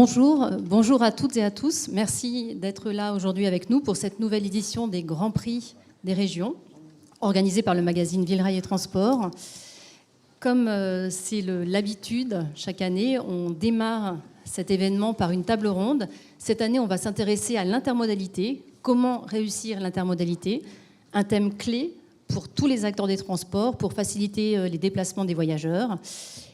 Bonjour à toutes et à tous. Merci d'être là aujourd'hui avec nous pour cette nouvelle édition des Grands Prix des régions, organisée par le magazine Ville, Rail et Transport. Comme c'est l'habitude, chaque année, on démarre cet événement par une table ronde. Cette année, on va s'intéresser à l'intermodalité. Comment réussir l'intermodalité ? Un thème clé pour tous les acteurs des transports, pour faciliter les déplacements des voyageurs.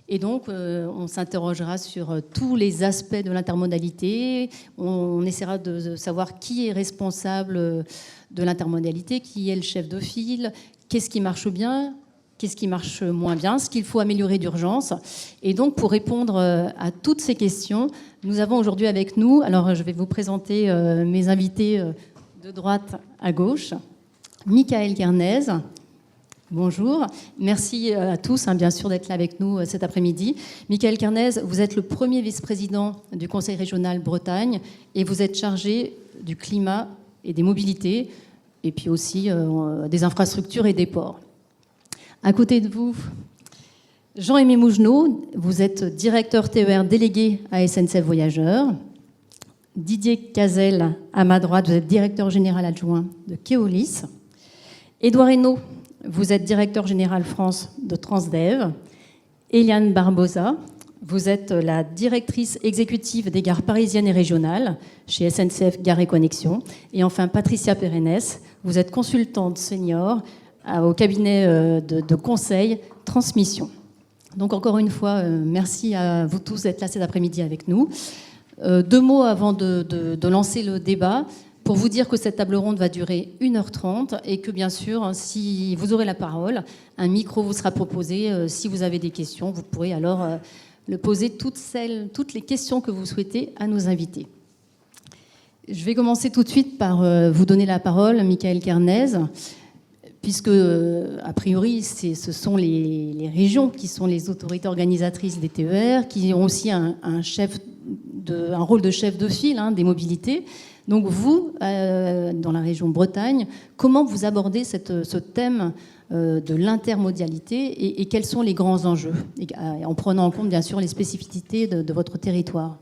Et donc, on s'interrogera sur tous les aspects de l'intermodalité. On essaiera de savoir qui est responsable de l'intermodalité, qui est le chef de file, qu'est-ce qui marche bien, qu'est-ce qui marche moins bien, ce qu'il faut améliorer d'urgence. Et donc, pour répondre à toutes ces questions, nous avons aujourd'hui avec nous, alors je vais vous présenter mes invités de droite à gauche, Michaël Guernez. Bonjour, merci à tous bien sûr d'être là avec nous cet après-midi. Michaël Guernez, vous êtes le premier vice-président du Conseil régional Bretagne et vous êtes chargé du climat et des mobilités et puis aussi des infrastructures et des ports. À côté de vous, Jean-Aimé Mougenot, vous êtes directeur TER délégué à SNCF Voyageurs. Didier Cazel, à ma droite, vous êtes directeur général adjoint de Keolis. Édouard Hainaut, vous êtes directeur général France de Transdev. Eliane Barbosa, vous êtes la directrice exécutive des gares parisiennes et régionales chez SNCF Gare et Connexion. Et enfin, Patricia Perennes, vous êtes consultante senior au cabinet de conseil Transmission. Donc encore une fois, merci à vous tous d'être là cet après-midi avec nous. Deux mots avant de lancer le débat. Pour vous dire que cette table ronde va durer 1h30 et que bien sûr, si vous aurez la parole, un micro vous sera proposé. Si vous avez des questions, vous pourrez alors le poser toutes les questions que vous souhaitez à nos invités. Je vais commencer tout de suite par vous donner la parole, Michaël Guernez, puisque a priori, ce sont les régions qui sont les autorités organisatrices des TER, qui ont aussi un rôle de chef de file des mobilités. Donc vous, dans la région Bretagne, comment vous abordez ce thème de l'intermodalité et quels sont les grands enjeux, en prenant en compte bien sûr les spécificités de votre territoire?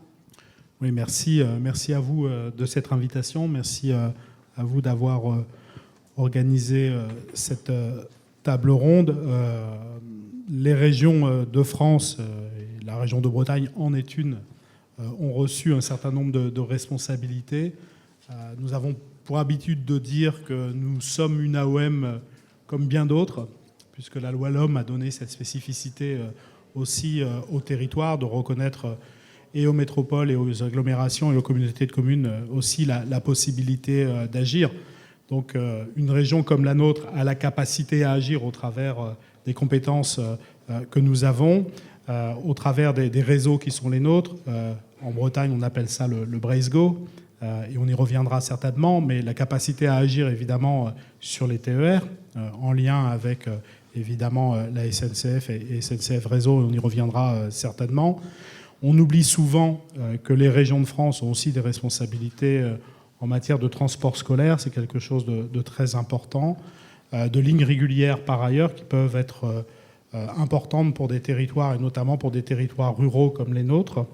Oui, merci à vous de cette invitation. Merci à vous d'avoir organisé cette table ronde. Les régions de France, et la région de Bretagne en est une, ont reçu un certain nombre de responsabilités. Nous avons pour habitude de dire que nous sommes une AOM comme bien d'autres, puisque la loi LOM a donné cette spécificité aussi au territoire, de reconnaître et aux métropoles et aux agglomérations et aux communautés de communes aussi la possibilité d'agir. Donc une région comme la nôtre a la capacité à agir au travers des compétences que nous avons, au travers des réseaux qui sont les nôtres. En Bretagne, on appelle ça le Brace-Go. Et on y reviendra certainement, mais la capacité à agir évidemment sur les TER, en lien avec évidemment la SNCF et SNCF Réseau, et on y reviendra certainement. On oublie souvent que les régions de France ont aussi des responsabilités en matière de transport scolaire, c'est quelque chose de très important, de lignes régulières par ailleurs qui peuvent être importantes pour des territoires et notamment pour des territoires ruraux comme les nôtres.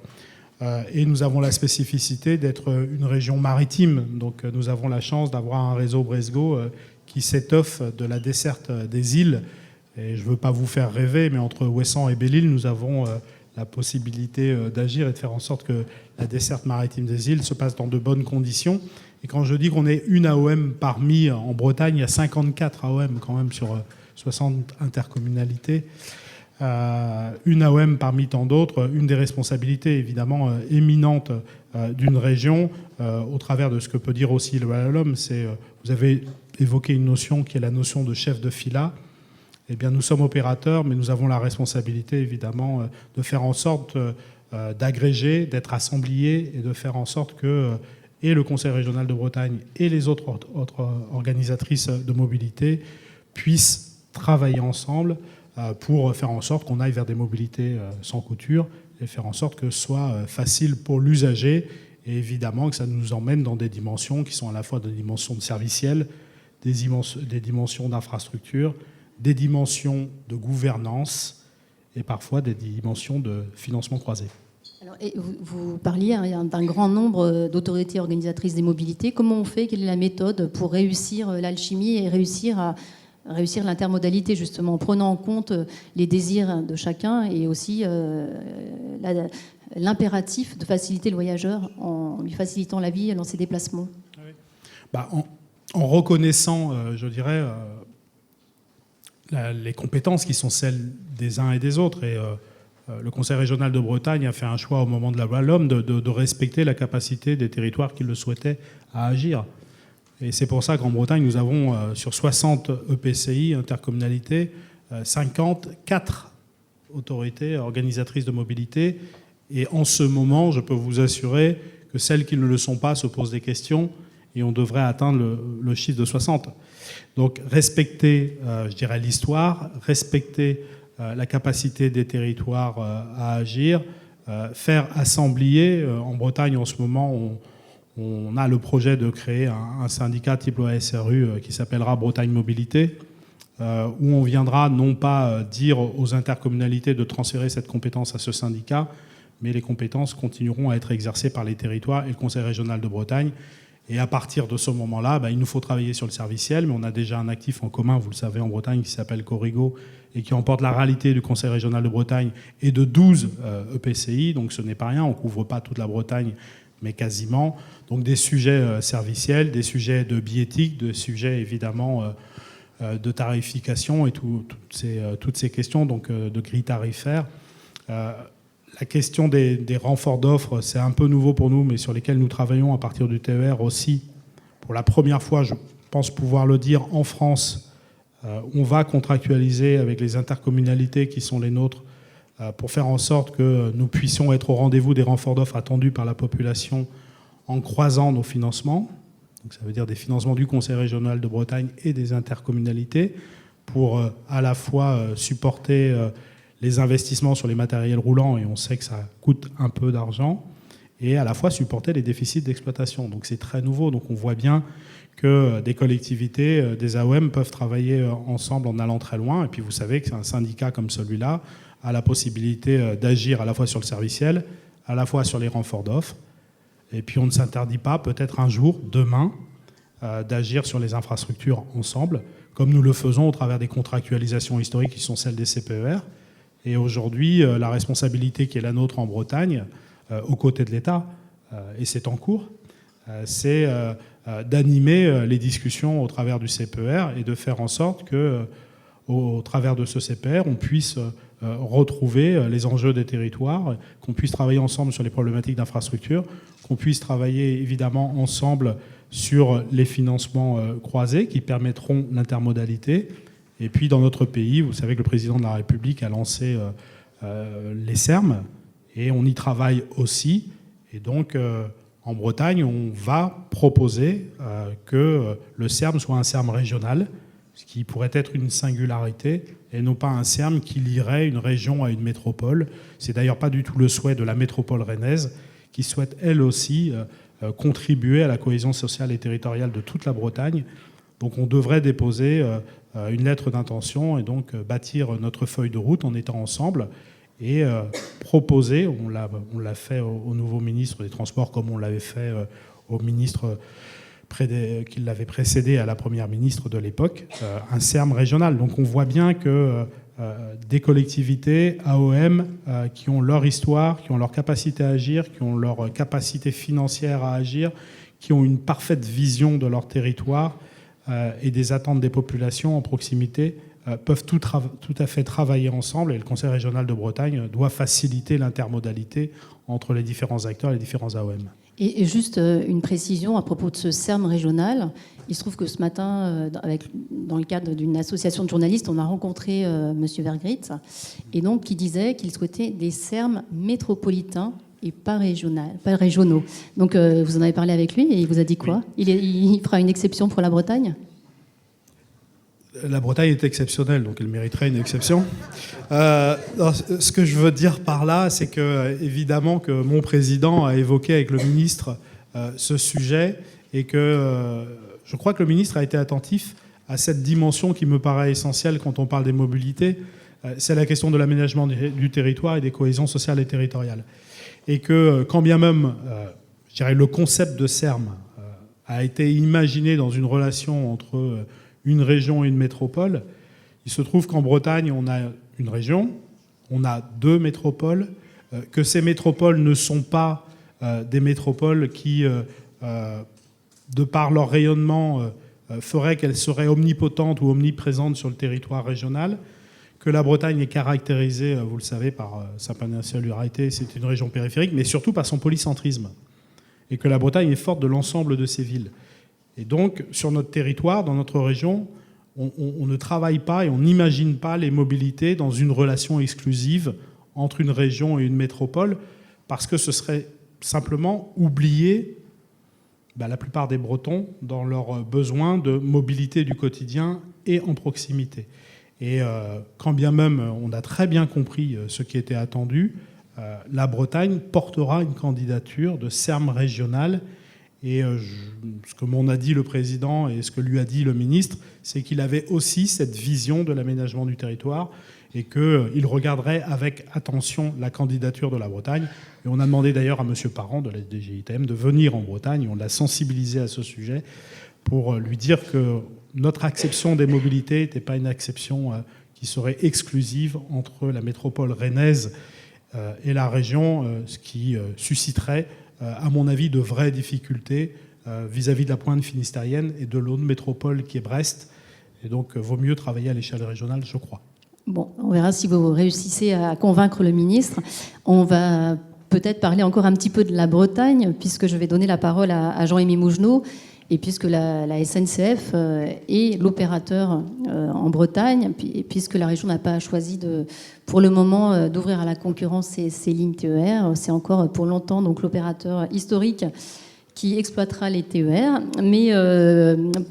Et nous avons la spécificité d'être une région maritime. Donc nous avons la chance d'avoir un réseau Brace-Go qui s'étoffe de la desserte des îles. Et je ne veux pas vous faire rêver, mais entre Ouessant et Belle-Île, nous avons la possibilité d'agir et de faire en sorte que la desserte maritime des îles se passe dans de bonnes conditions. Et quand je dis qu'on est une AOM parmi, en Bretagne, il y a 54 AOM quand même sur 60 intercommunalités. Une AOM parmi tant d'autres, une des responsabilités évidemment éminentes d'une région, au travers de ce que peut dire aussi le LOM, c'est, vous avez évoqué une notion qui est la notion de chef de fila. Eh bien, nous sommes opérateurs, mais nous avons la responsabilité évidemment de faire en sorte d'agréger, d'être assembliés et de faire en sorte que et le Conseil régional de Bretagne et les autres organisatrices de mobilité puissent travailler ensemble pour faire en sorte qu'on aille vers des mobilités sans couture et faire en sorte que ce soit facile pour l'usager et évidemment que ça nous emmène dans des dimensions qui sont à la fois des dimensions de serviciel, des dimensions d'infrastructure, des dimensions de gouvernance et parfois des dimensions de financement croisé. Alors, et vous parliez d'un grand nombre d'autorités organisatrices des mobilités. Comment on fait? Quelle est la méthode pour réussir l'alchimie et réussir l'intermodalité, justement, en prenant en compte les désirs de chacun et aussi l'impératif de faciliter le voyageur en lui facilitant la vie dans ses déplacements? En reconnaissant, je dirais, les compétences qui sont celles des uns et des autres. Et le Conseil régional de Bretagne a fait un choix au moment de la loi LOM de respecter la capacité des territoires qui le souhaitaient à agir. Et c'est pour ça qu'en Bretagne, nous avons sur 60 EPCI, intercommunalités, 54 autorités organisatrices de mobilité. Et en ce moment, je peux vous assurer que celles qui ne le sont pas se posent des questions et on devrait atteindre le chiffre de 60. Donc respecter, je dirais, l'histoire, respecter la capacité des territoires à agir, faire assemblier. En Bretagne, en ce moment, on a le projet de créer un syndicat type OSRU qui s'appellera Bretagne Mobilité, où on viendra non pas dire aux intercommunalités de transférer cette compétence à ce syndicat, mais les compétences continueront à être exercées par les territoires et le Conseil régional de Bretagne. Et à partir de ce moment-là, il nous faut travailler sur le serviciel, mais on a déjà un actif en commun, vous le savez, en Bretagne, qui s'appelle Corrigo, et qui emporte la réalité du Conseil régional de Bretagne et de 12 EPCI, donc ce n'est pas rien, on ne couvre pas toute la Bretagne, mais quasiment. Donc des sujets serviciels, des sujets de billettique, des sujets évidemment de tarification et toutes ces questions donc, de grilles tarifaires. La question des renforts d'offres, c'est un peu nouveau pour nous, mais sur lesquels nous travaillons à partir du TER aussi. Pour la première fois, je pense pouvoir le dire, en France, on va contractualiser avec les intercommunalités qui sont les nôtres pour faire en sorte que nous puissions être au rendez-vous des renforts d'offres attendus par la population en croisant nos financements. Donc ça veut dire des financements du Conseil régional de Bretagne et des intercommunalités pour à la fois supporter les investissements sur les matériels roulants, et on sait que ça coûte un peu d'argent, et à la fois supporter les déficits d'exploitation. Donc c'est très nouveau, donc on voit bien que des collectivités, des AOM peuvent travailler ensemble en allant très loin, et puis vous savez qu'un syndicat comme celui-là a la possibilité d'agir à la fois sur le serviciel, à la fois sur les renforts d'offres, et puis on ne s'interdit pas, peut-être un jour, demain, d'agir sur les infrastructures ensemble, comme nous le faisons au travers des contractualisations historiques qui sont celles des CPER. Et aujourd'hui, la responsabilité qui est la nôtre en Bretagne, aux côtés de l'État, et c'est en cours, c'est d'animer les discussions au travers du CPER et de faire en sorte que, au travers de ce CPER, on puisse retrouver les enjeux des territoires, qu'on puisse travailler ensemble sur les problématiques d'infrastructure, qu'on puisse travailler évidemment ensemble sur les financements croisés qui permettront l'intermodalité. Et puis dans notre pays, vous savez que le président de la République a lancé les SERM, et on y travaille aussi. Et donc en Bretagne, on va proposer que le SERM soit un SERM régional, ce qui pourrait être une singularité, et non pas un SERM qui lierait une région à une métropole. C'est d'ailleurs pas du tout le souhait de la métropole rennaise, qui souhaite elle aussi contribuer à la cohésion sociale et territoriale de toute la Bretagne. Donc on devrait déposer une lettre d'intention et donc bâtir notre feuille de route en étant ensemble et proposer, on l'a fait au nouveau ministre des Transports comme on l'avait fait au ministre qui l'avait précédé à la première ministre de l'époque, un SERM régional. Donc on voit bien que des collectivités, AOM, qui ont leur histoire, qui ont leur capacité à agir, qui ont leur capacité financière à agir, qui ont une parfaite vision de leur territoire et des attentes des populations en proximité, peuvent tout à fait travailler ensemble, et le Conseil régional de Bretagne doit faciliter l'intermodalité entre les différents acteurs, les différents AOM. Et juste une précision à propos de ce SERM régional. Il se trouve que ce matin, dans le cadre d'une association de journalistes, on a rencontré M. Vergrit, et donc qui disait qu'il souhaitait des SERM métropolitains et pas régionaux. Donc vous en avez parlé avec lui, et il vous a dit quoi? Oui. Il fera une exception pour la Bretagne? La Bretagne est exceptionnelle, donc elle mériterait une exception. Ce que je veux dire par là, c'est que évidemment que mon président a évoqué avec le ministre ce sujet, et que je crois que le ministre a été attentif à cette dimension qui me paraît essentielle quand on parle des mobilités. C'est la question de l'aménagement du territoire et des cohésions sociales et territoriales. et que quand bien même, je dirais, le concept de SERM a été imaginé dans une relation entre une région et une métropole, il se trouve qu'en Bretagne, on a une région, on a 2 métropoles, que ces métropoles ne sont pas des métropoles qui, de par leur rayonnement, feraient qu'elles seraient omnipotentes ou omniprésentes sur le territoire régional, que la Bretagne est caractérisée, vous le savez, par sa péninsularité, c'est une région périphérique, mais surtout par son polycentrisme, et que la Bretagne est forte de l'ensemble de ses villes. Et donc, sur notre territoire, dans notre région, on ne travaille pas et on n'imagine pas les mobilités dans une relation exclusive entre une région et une métropole, parce que ce serait simplement oublier la plupart des Bretons dans leurs besoins de mobilité du quotidien et en proximité. Et quand bien même on a très bien compris ce qui était attendu, la Bretagne portera une candidature de SERM régional. Et ce que m'en a dit le président et ce que lui a dit le ministre, c'est qu'il avait aussi cette vision de l'aménagement du territoire et qu'il regarderait avec attention la candidature de la Bretagne. Et on a demandé d'ailleurs à M. Parent de la DGITM de venir en Bretagne. On l'a sensibilisé à ce sujet pour lui dire que notre acception des mobilités n'était pas une acception qui serait exclusive entre la métropole rennaise et la région, ce qui susciterait, à mon avis, de vraies difficultés vis-à-vis de la pointe finistérienne et de l'autre métropole qui est Brest. Et donc, vaut mieux travailler à l'échelle régionale, je crois. Bon, on verra si vous réussissez à convaincre le ministre. On va peut-être parler encore un petit peu de la Bretagne, puisque je vais donner la parole à Jean-Émile Mougenot. Et puisque la SNCF est l'opérateur en Bretagne, et puisque la région n'a pas choisi pour le moment d'ouvrir à la concurrence ces lignes TER, c'est encore pour longtemps donc l'opérateur historique qui exploitera les TER. Mais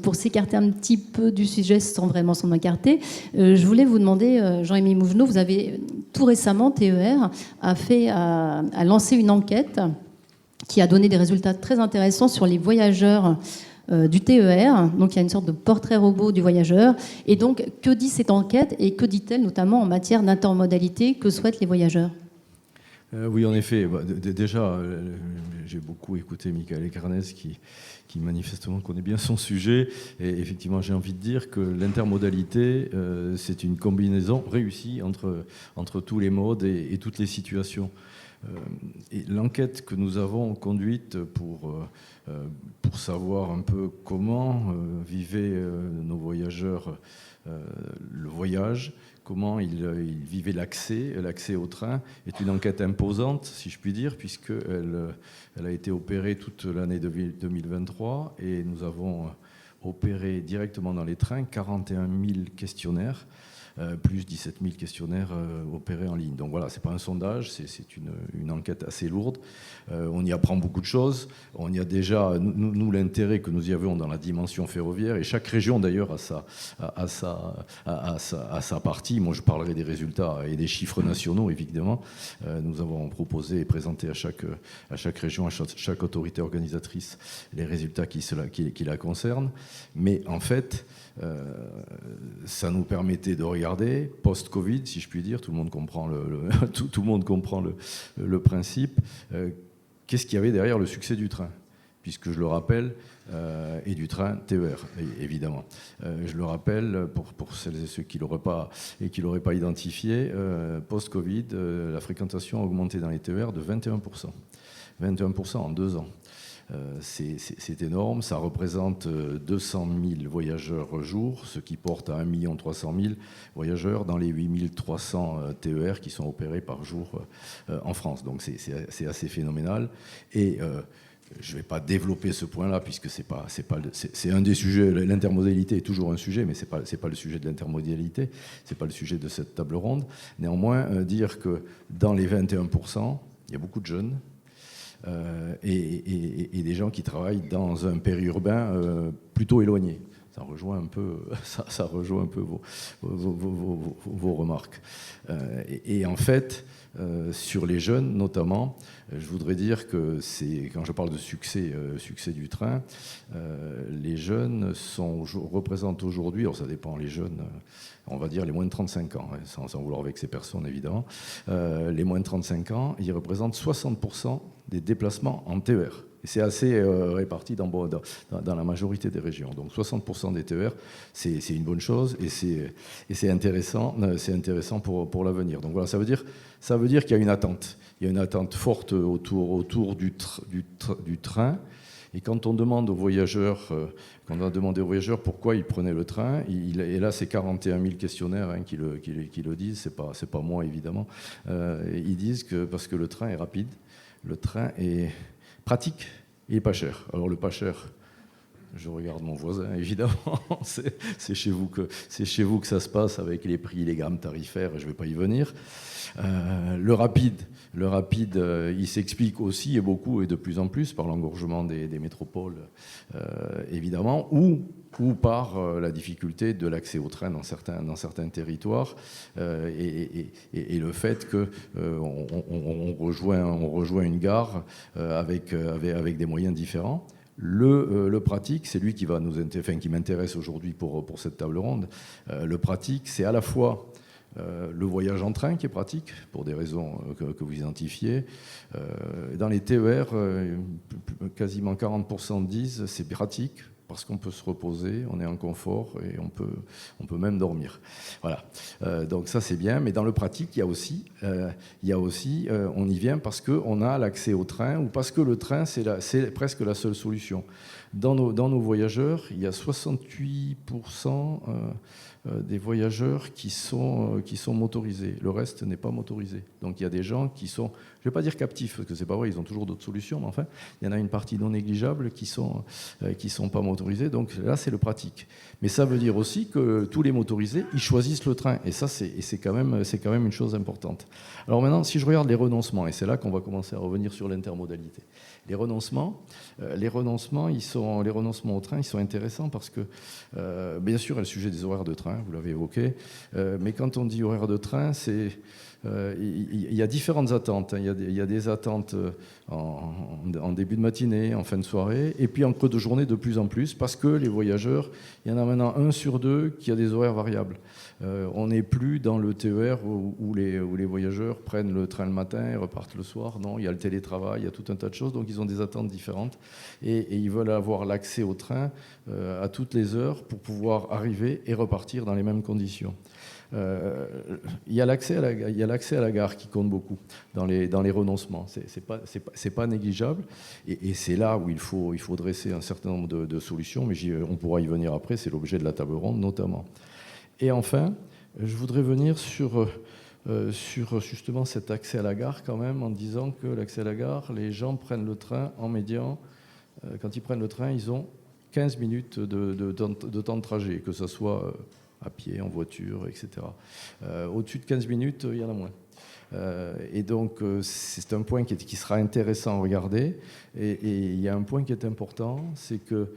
pour s'écarter un petit peu du sujet sans vraiment s'en écarter, je voulais vous demander, Jean-Émile Mougenot, vous avez tout récemment, TER a lancé une enquête qui a donné des résultats très intéressants sur les voyageurs du TER. Donc il y a une sorte de portrait robot du voyageur. Et donc, que dit cette enquête et que dit-elle notamment en matière d'intermodalité que souhaitent les voyageurs ? Oui, en effet. Déjà, j'ai beaucoup écouté Michael Ecarnes qui manifestement connaît bien son sujet. Et effectivement, j'ai envie de dire que l'intermodalité, c'est une combinaison réussie entre tous les modes et toutes les situations. Et l'enquête que nous avons conduite pour savoir un peu comment vivaient nos voyageurs le voyage, comment ils vivaient l'accès au train, est une enquête imposante, si je puis dire, puisqu'elle a été opérée toute l'année 2023 et nous avons opéré directement dans les trains 41 000 questionnaires, plus 17 000 questionnaires opérés en ligne. Donc voilà, c'est pas un sondage, c'est une enquête assez lourde. On y apprend beaucoup de choses. On y a déjà, nous l'intérêt que nous y avons dans la dimension ferroviaire, et chaque région d'ailleurs a sa partie. Moi, je parlerai des résultats et des chiffres nationaux, évidemment. Nous avons proposé et présenté à chaque région, à chaque autorité organisatrice, les résultats qui la concernent. Mais en fait, ça nous permettait de regarder post-Covid, si je puis dire, tout le monde comprend tout le monde comprend le principe. Qu'est-ce qu'il y avait derrière le succès du train, puisque je le rappelle, et du train TER, évidemment. Je le rappelle pour celles et ceux qui l'auraient pas identifié, post-Covid, la fréquentation a augmenté dans les TER de 21%. 21% en 2 ans. C'est énorme, ça représente 200 000 voyageurs jour, ce qui porte à 1 300 000 voyageurs dans les 8 300 TER qui sont opérés par jour en France. Donc c'est assez phénoménal. Et je ne vais pas développer ce point-là, puisque c'est un des sujets. L'intermodalité est toujours un sujet, mais ce n'est pas le sujet de l'intermodalité, ce n'est pas le sujet de cette table ronde. Néanmoins, dire que dans les 21%, il y a beaucoup de jeunes, et des gens qui travaillent dans un périurbain plutôt éloigné. Ça rejoint un peu vos remarques. Et en fait, sur les jeunes notamment, je voudrais dire que quand je parle de succès du train, les jeunes représentent aujourd'hui, alors ça dépend, les jeunes, on va dire les moins de 35 ans, sans vouloir vexer personne évidemment, les moins de 35 ans, ils représentent 60% des déplacements en TER. Et c'est assez réparti dans la majorité des régions. Donc 60% des TER, c'est une bonne chose et c'est intéressant pour l'avenir. Donc voilà, ça veut dire qu'il y a une attente. Il y a une attente forte autour du train. Et quand on demande aux voyageurs, quand on a demandé aux voyageurs pourquoi ils prenaient le train, et là c'est 41 000 questionnaires qui le disent, c'est pas moi évidemment, ils disent que parce que le train est rapide, le train est pratique et pas cher. Alors le pas cher, je regarde mon voisin évidemment, c'est chez vous que ça se passe avec les prix, les gammes tarifaires, je ne vais pas y venir. Le rapide, il s'explique aussi et beaucoup et de plus en plus par l'engorgement des métropoles évidemment, ou par la difficulté de l'accès au train dans certains territoires et le fait qu'on rejoint une gare avec des moyens différents. Le pratique, c'est lui qui m'intéresse aujourd'hui pour cette table ronde. Le pratique, c'est à la fois le voyage en train qui est pratique, pour des raisons que vous identifiez. Dans les TER, quasiment 40% disent c'est pratique, parce qu'on peut se reposer, on est en confort et on peut même dormir. Voilà. Donc ça c'est bien, mais dans le pratique, il y a aussi on y vient parce qu'on a l'accès au train ou parce que le train c'est presque la seule solution. Dans nos voyageurs, il y a 68% des voyageurs qui sont motorisés. Le reste n'est pas motorisé. Donc il y a des gens qui sont, je ne vais pas dire captifs, parce que c'est pas vrai, ils ont toujours d'autres solutions, mais enfin, il y en a une partie non négligeable qui sont pas motorisés. Donc là, c'est le pratique. Mais ça veut dire aussi que tous les motorisés, ils choisissent le train. Et ça, c'est quand même une chose importante. Alors maintenant, si je regarde les renoncements, et c'est là qu'on va commencer à revenir sur l'intermodalité. Les renoncements au train, ils sont intéressants parce que, bien sûr, il y a le sujet des horaires de train, vous l'avez évoqué, mais quand on dit horaires de train, il y a différentes attentes. Il y a des attentes en début de matinée, en fin de soirée, et puis en creux de journée de plus en plus, parce que les voyageurs, il y en a maintenant 1 sur 2 qui a des horaires variables. On n'est plus dans le TER où les voyageurs prennent le train le matin et repartent le soir. Non, il y a le télétravail, il y a tout un tas de choses, donc ils ont des attentes différentes et ils veulent avoir l'accès au train à toutes les heures pour pouvoir arriver et repartir dans les mêmes conditions. Il y a l'accès à la gare qui compte beaucoup dans les renoncements. C'est pas négligeable et c'est là où il faut dresser un certain nombre de solutions, mais on pourra y venir après, c'est l'objet de la table ronde notamment. Et enfin, je voudrais venir sur justement cet accès à la gare quand même, en disant que l'accès à la gare, les gens prennent le train en médian. Quand ils prennent le train, ils ont 15 minutes de temps de trajet, que ce soit à pied, en voiture, etc. Au-dessus de 15 minutes, il y en a moins. Et donc, c'est un point qui sera intéressant à regarder. Et il y a un point qui est important, c'est que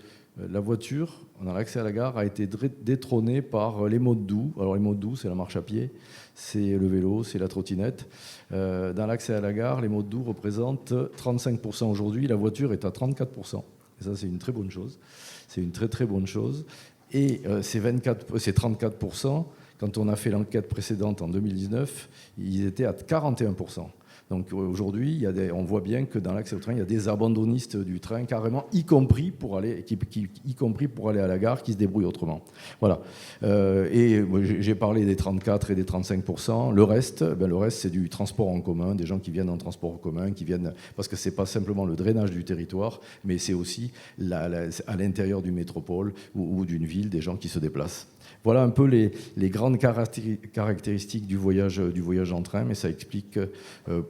la voiture, dans l'accès à la gare, a été détrônée par les modes doux. Alors les modes doux, c'est la marche à pied, c'est le vélo, c'est la trottinette. Dans l'accès à la gare, les modes doux représentent 35% aujourd'hui, la voiture est à 34%. Et ça, c'est une très bonne chose. C'est une très très bonne chose. Et ces 34%, quand on a fait l'enquête précédente en 2019, ils étaient à 41%. Donc aujourd'hui, on voit bien que dans l'accès au train, il y a des abandonnistes du train carrément, y compris pour aller à la gare, qui se débrouillent autrement. Voilà. Et j'ai parlé des 34 et des 35%. Le reste, c'est du transport en commun, des gens qui viennent en transport en commun, qui viennent parce que c'est pas simplement le drainage du territoire, mais c'est aussi à l'intérieur d'une métropole ou d'une ville, des gens qui se déplacent. Voilà un peu les grandes caractéristiques du voyage en train, mais ça explique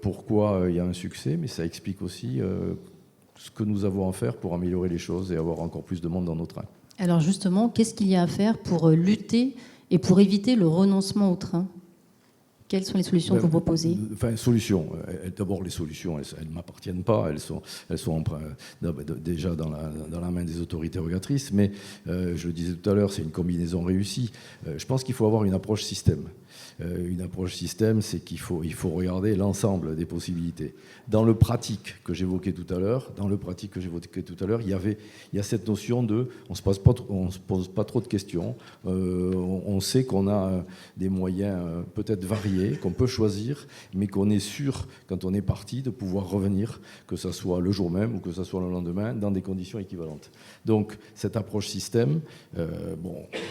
pourquoi il y a un succès, mais ça explique aussi ce que nous avons à faire pour améliorer les choses et avoir encore plus de monde dans nos trains. Alors justement, qu'est-ce qu'il y a à faire pour lutter et pour éviter le renoncement au train ? Quelles sont les solutions que vous proposez? Enfin, solutions. D'abord, les solutions, elles ne m'appartiennent pas. Elles sont déjà dans la main des autorités rogatrices. Mais, je le disais tout à l'heure, c'est une combinaison réussie. Je pense qu'il faut avoir une approche système. Une approche système, c'est qu'il faut regarder l'ensemble des possibilités. Dans le pratique que j'évoquais tout à l'heure, il y a cette notion de, on se pose pas trop de questions. On sait qu'on a des moyens peut-être variés, qu'on peut choisir, mais qu'on est sûr, quand on est parti, de pouvoir revenir, que ce soit le jour même ou que ce soit le lendemain, dans des conditions équivalentes. Donc, cette approche système,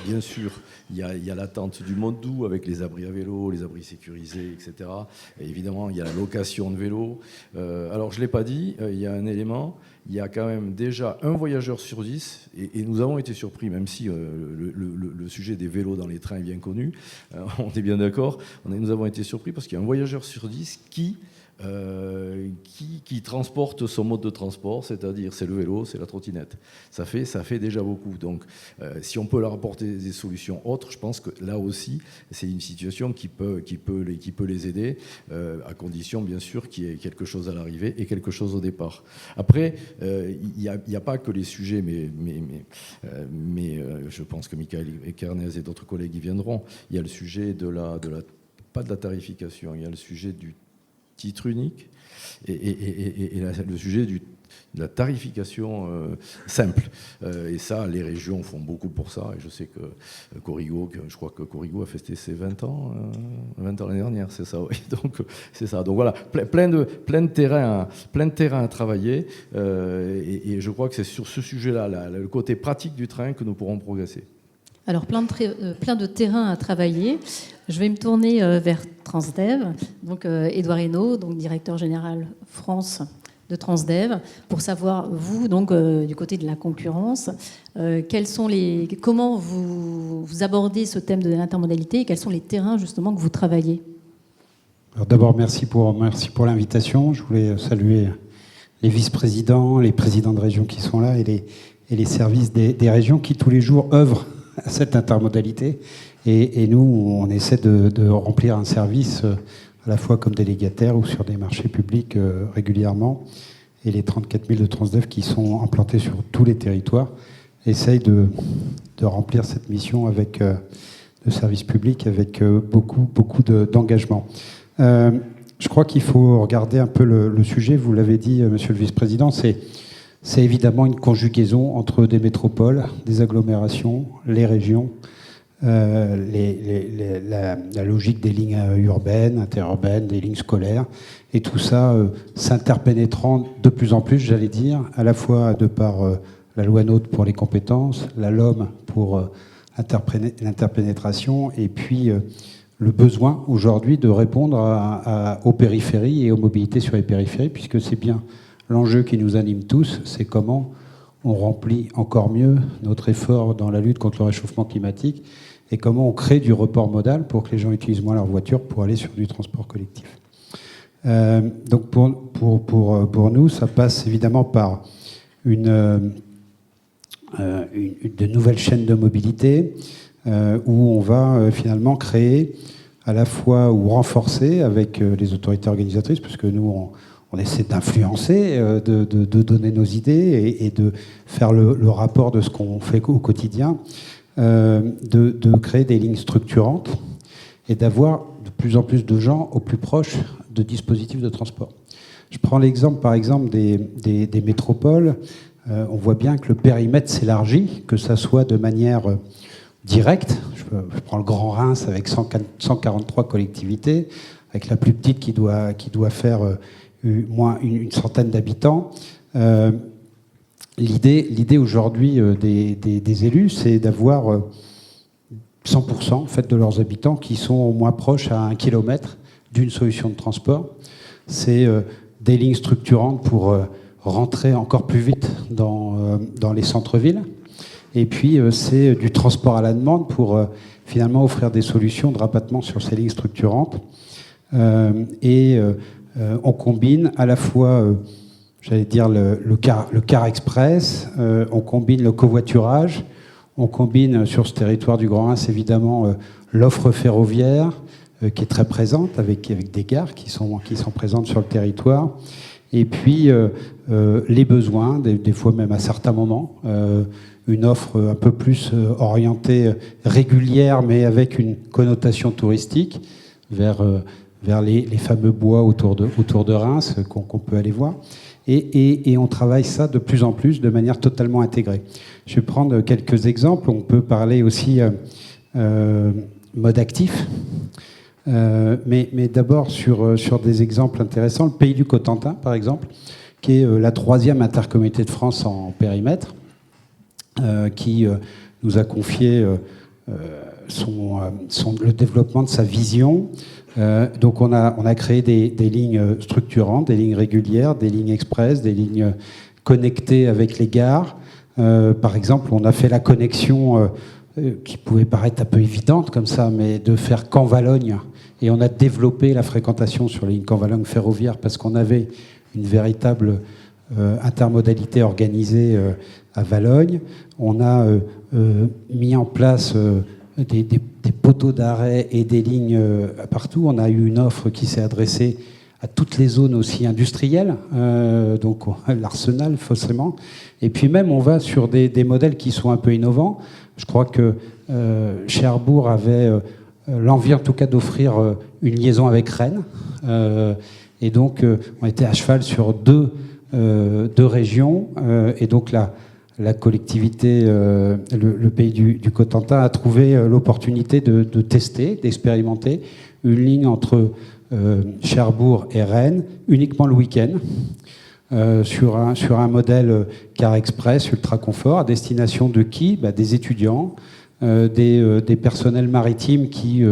bien sûr, il y a l'attente du mode doux avec les abris à vélo, les abris sécurisés, etc. Et évidemment, il y a la location de vélo. Alors, je ne l'ai pas dit, il y a un élément, il y a quand même déjà un voyageur sur 10, et nous avons été surpris, même si le sujet des vélos dans les trains est bien connu, on est bien d'accord, nous avons été surpris parce qu'il y a un voyageur sur 10 qui transporte son mode de transport, c'est-à-dire c'est le vélo, c'est la trottinette. Ça fait déjà beaucoup. Donc, si on peut leur apporter des solutions autres, je pense que là aussi, c'est une situation qui peut les aider, à condition, bien sûr, qu'il y ait quelque chose à l'arrivée et quelque chose au départ. Après, il n'y a pas que les sujets, mais je pense que Michael Ekernez et d'autres collègues y viendront. Il y a le sujet pas de la tarification, il y a le sujet du titre unique et le sujet de la tarification simple. Et ça, les régions font beaucoup pour ça. Et je sais que je crois que Corrigo a fêté ses 20 ans l'année dernière, c'est ça, oui. Donc, c'est ça. Donc voilà, plein de terrain à travailler. Et je crois que c'est sur ce sujet-là, le côté pratique du train, que nous pourrons progresser. Alors, plein de terrains à travailler. Je vais me tourner vers Transdev. Donc, Édouard Hainaut, donc directeur général France de Transdev, pour savoir, vous, donc, du côté de la concurrence, comment vous abordez ce thème de l'intermodalité et quels sont les terrains, justement, que vous travaillez? Alors d'abord, merci pour l'invitation. Je voulais saluer les vice-présidents, les présidents de région qui sont là et les services des régions qui, tous les jours, œuvrent à cette intermodalité. Et nous, on essaie de remplir un service à la fois comme délégataire ou sur des marchés publics régulièrement. Et les 34 000 de Transdev qui sont implantés sur tous les territoires essayent de remplir cette mission avec de service public avec beaucoup d'engagement. Je crois qu'il faut regarder un peu le sujet. Vous l'avez dit, monsieur le vice-président, c'est évidemment une conjugaison entre des métropoles, des agglomérations, les régions, la logique des lignes urbaines, interurbaines, des lignes scolaires, et tout ça s'interpénétrant de plus en plus, j'allais dire, à la fois de par la loi NOTE pour les compétences, la LOM pour l'interpénétration, et puis le besoin aujourd'hui de répondre aux périphéries et aux mobilités sur les périphéries, puisque c'est bien l'enjeu qui nous anime tous, c'est comment on remplit encore mieux notre effort dans la lutte contre le réchauffement climatique et comment on crée du report modal pour que les gens utilisent moins leur voiture pour aller sur du transport collectif. Donc pour nous, ça passe évidemment par de nouvelles chaînes de mobilité où on va finalement créer à la fois ou renforcer avec les autorités organisatrices, parce que nous, on essaie d'influencer, de donner nos idées et de faire le rapport de ce qu'on fait au quotidien, de créer des lignes structurantes et d'avoir de plus en plus de gens au plus proche de dispositifs de transport. Je prends l'exemple, par exemple, des métropoles. On voit bien que le périmètre s'élargit, que ça soit de manière directe. Je prends le Grand Reims avec 143 collectivités, avec la plus petite qui doit faire moins une centaine d'habitants. L'idée aujourd'hui des élus, c'est d'avoir 100% en fait, de leurs habitants qui sont au moins proches à 1 kilomètre d'une solution de transport. C'est des lignes structurantes pour rentrer encore plus vite dans les centres-villes. Et puis, c'est du transport à la demande pour finalement offrir des solutions de rapatriement sur ces lignes structurantes. On combine à la fois, j'allais dire, le car express, on combine le covoiturage, on combine sur ce territoire du Grand Reims, évidemment, l'offre ferroviaire, qui est très présente, avec des gares qui sont présentes sur le territoire. Et puis, les besoins, des fois même à certains moments, une offre un peu plus orientée régulière, mais avec une connotation touristique, vers les fameux bois autour de Reims qu'on peut aller voir. Et on travaille ça de plus en plus de manière totalement intégrée. Je vais prendre quelques exemples. On peut parler aussi mode actif. Mais d'abord sur des exemples intéressants. Le Pays du Cotentin, par exemple, qui est la 3e intercommunauté de France en périmètre, qui nous a confié le développement de sa vision. Donc on a créé des lignes structurantes, des lignes régulières, des lignes express, des lignes connectées avec les gares. Par exemple, on a fait la connexion qui pouvait paraître un peu évidente comme ça, mais de faire Caen-Valogne. Et on a développé la fréquentation sur les lignes Caen-Valogne ferroviaire parce qu'on avait une véritable intermodalité organisée à Valogne. On a mis en place des poteaux d'arrêt et des lignes partout. On a eu une offre qui s'est adressée à toutes les zones aussi industrielles, donc l'arsenal forcément. Et puis même, on va sur des modèles qui sont un peu innovants. Je crois que Cherbourg avait l'envie en tout cas d'offrir une liaison avec Rennes. Et donc, on était à cheval sur deux régions. Et donc, la collectivité, le Pays du Cotentin a trouvé l'opportunité de tester, d'expérimenter une ligne entre Cherbourg et Rennes, uniquement le week-end, sur un modèle car express, ultra confort, à destination de qui ? Des étudiants, des personnels maritimes qui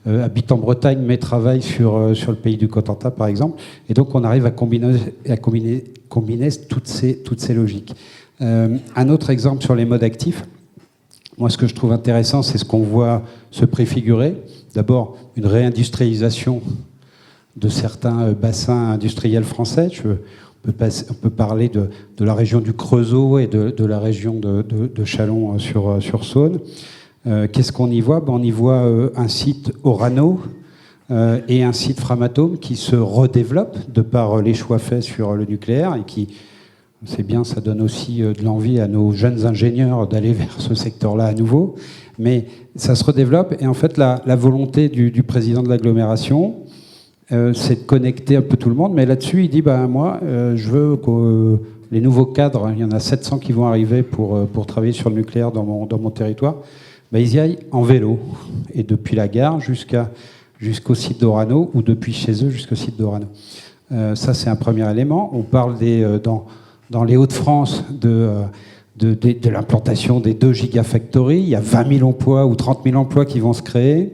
habitent en Bretagne mais travaillent sur le Pays du Cotentin, par exemple. Et donc, on arrive à combiner toutes ces logiques. Un autre exemple sur les modes actifs. Moi, ce que je trouve intéressant, c'est ce qu'on voit se préfigurer. D'abord, une réindustrialisation de certains bassins industriels français. On peut parler de la région du Creusot et de la région de Châlons sur Saône. Qu'est-ce qu'on y voit ? On y voit un site Orano et un site Framatome qui se redéveloppent de par les choix faits sur le nucléaire et qui, c'est bien, ça donne aussi de l'envie à nos jeunes ingénieurs d'aller vers ce secteur-là à nouveau. Mais ça se redéveloppe et en fait, la volonté du président de l'agglomération, c'est de connecter un peu tout le monde. Mais là-dessus, il dit, moi, je veux que les nouveaux cadres, il y en a 700 qui vont arriver pour travailler sur le nucléaire dans mon territoire, ils y aillent en vélo. Et depuis la gare jusqu'au site d'Orano, ou depuis chez eux jusqu'au site d'Orano. Ça, c'est un premier élément. On parle dans les Hauts-de-France de l'implantation des 2 gigafactories. Il y a 20 000 emplois ou 30 000 emplois qui vont se créer.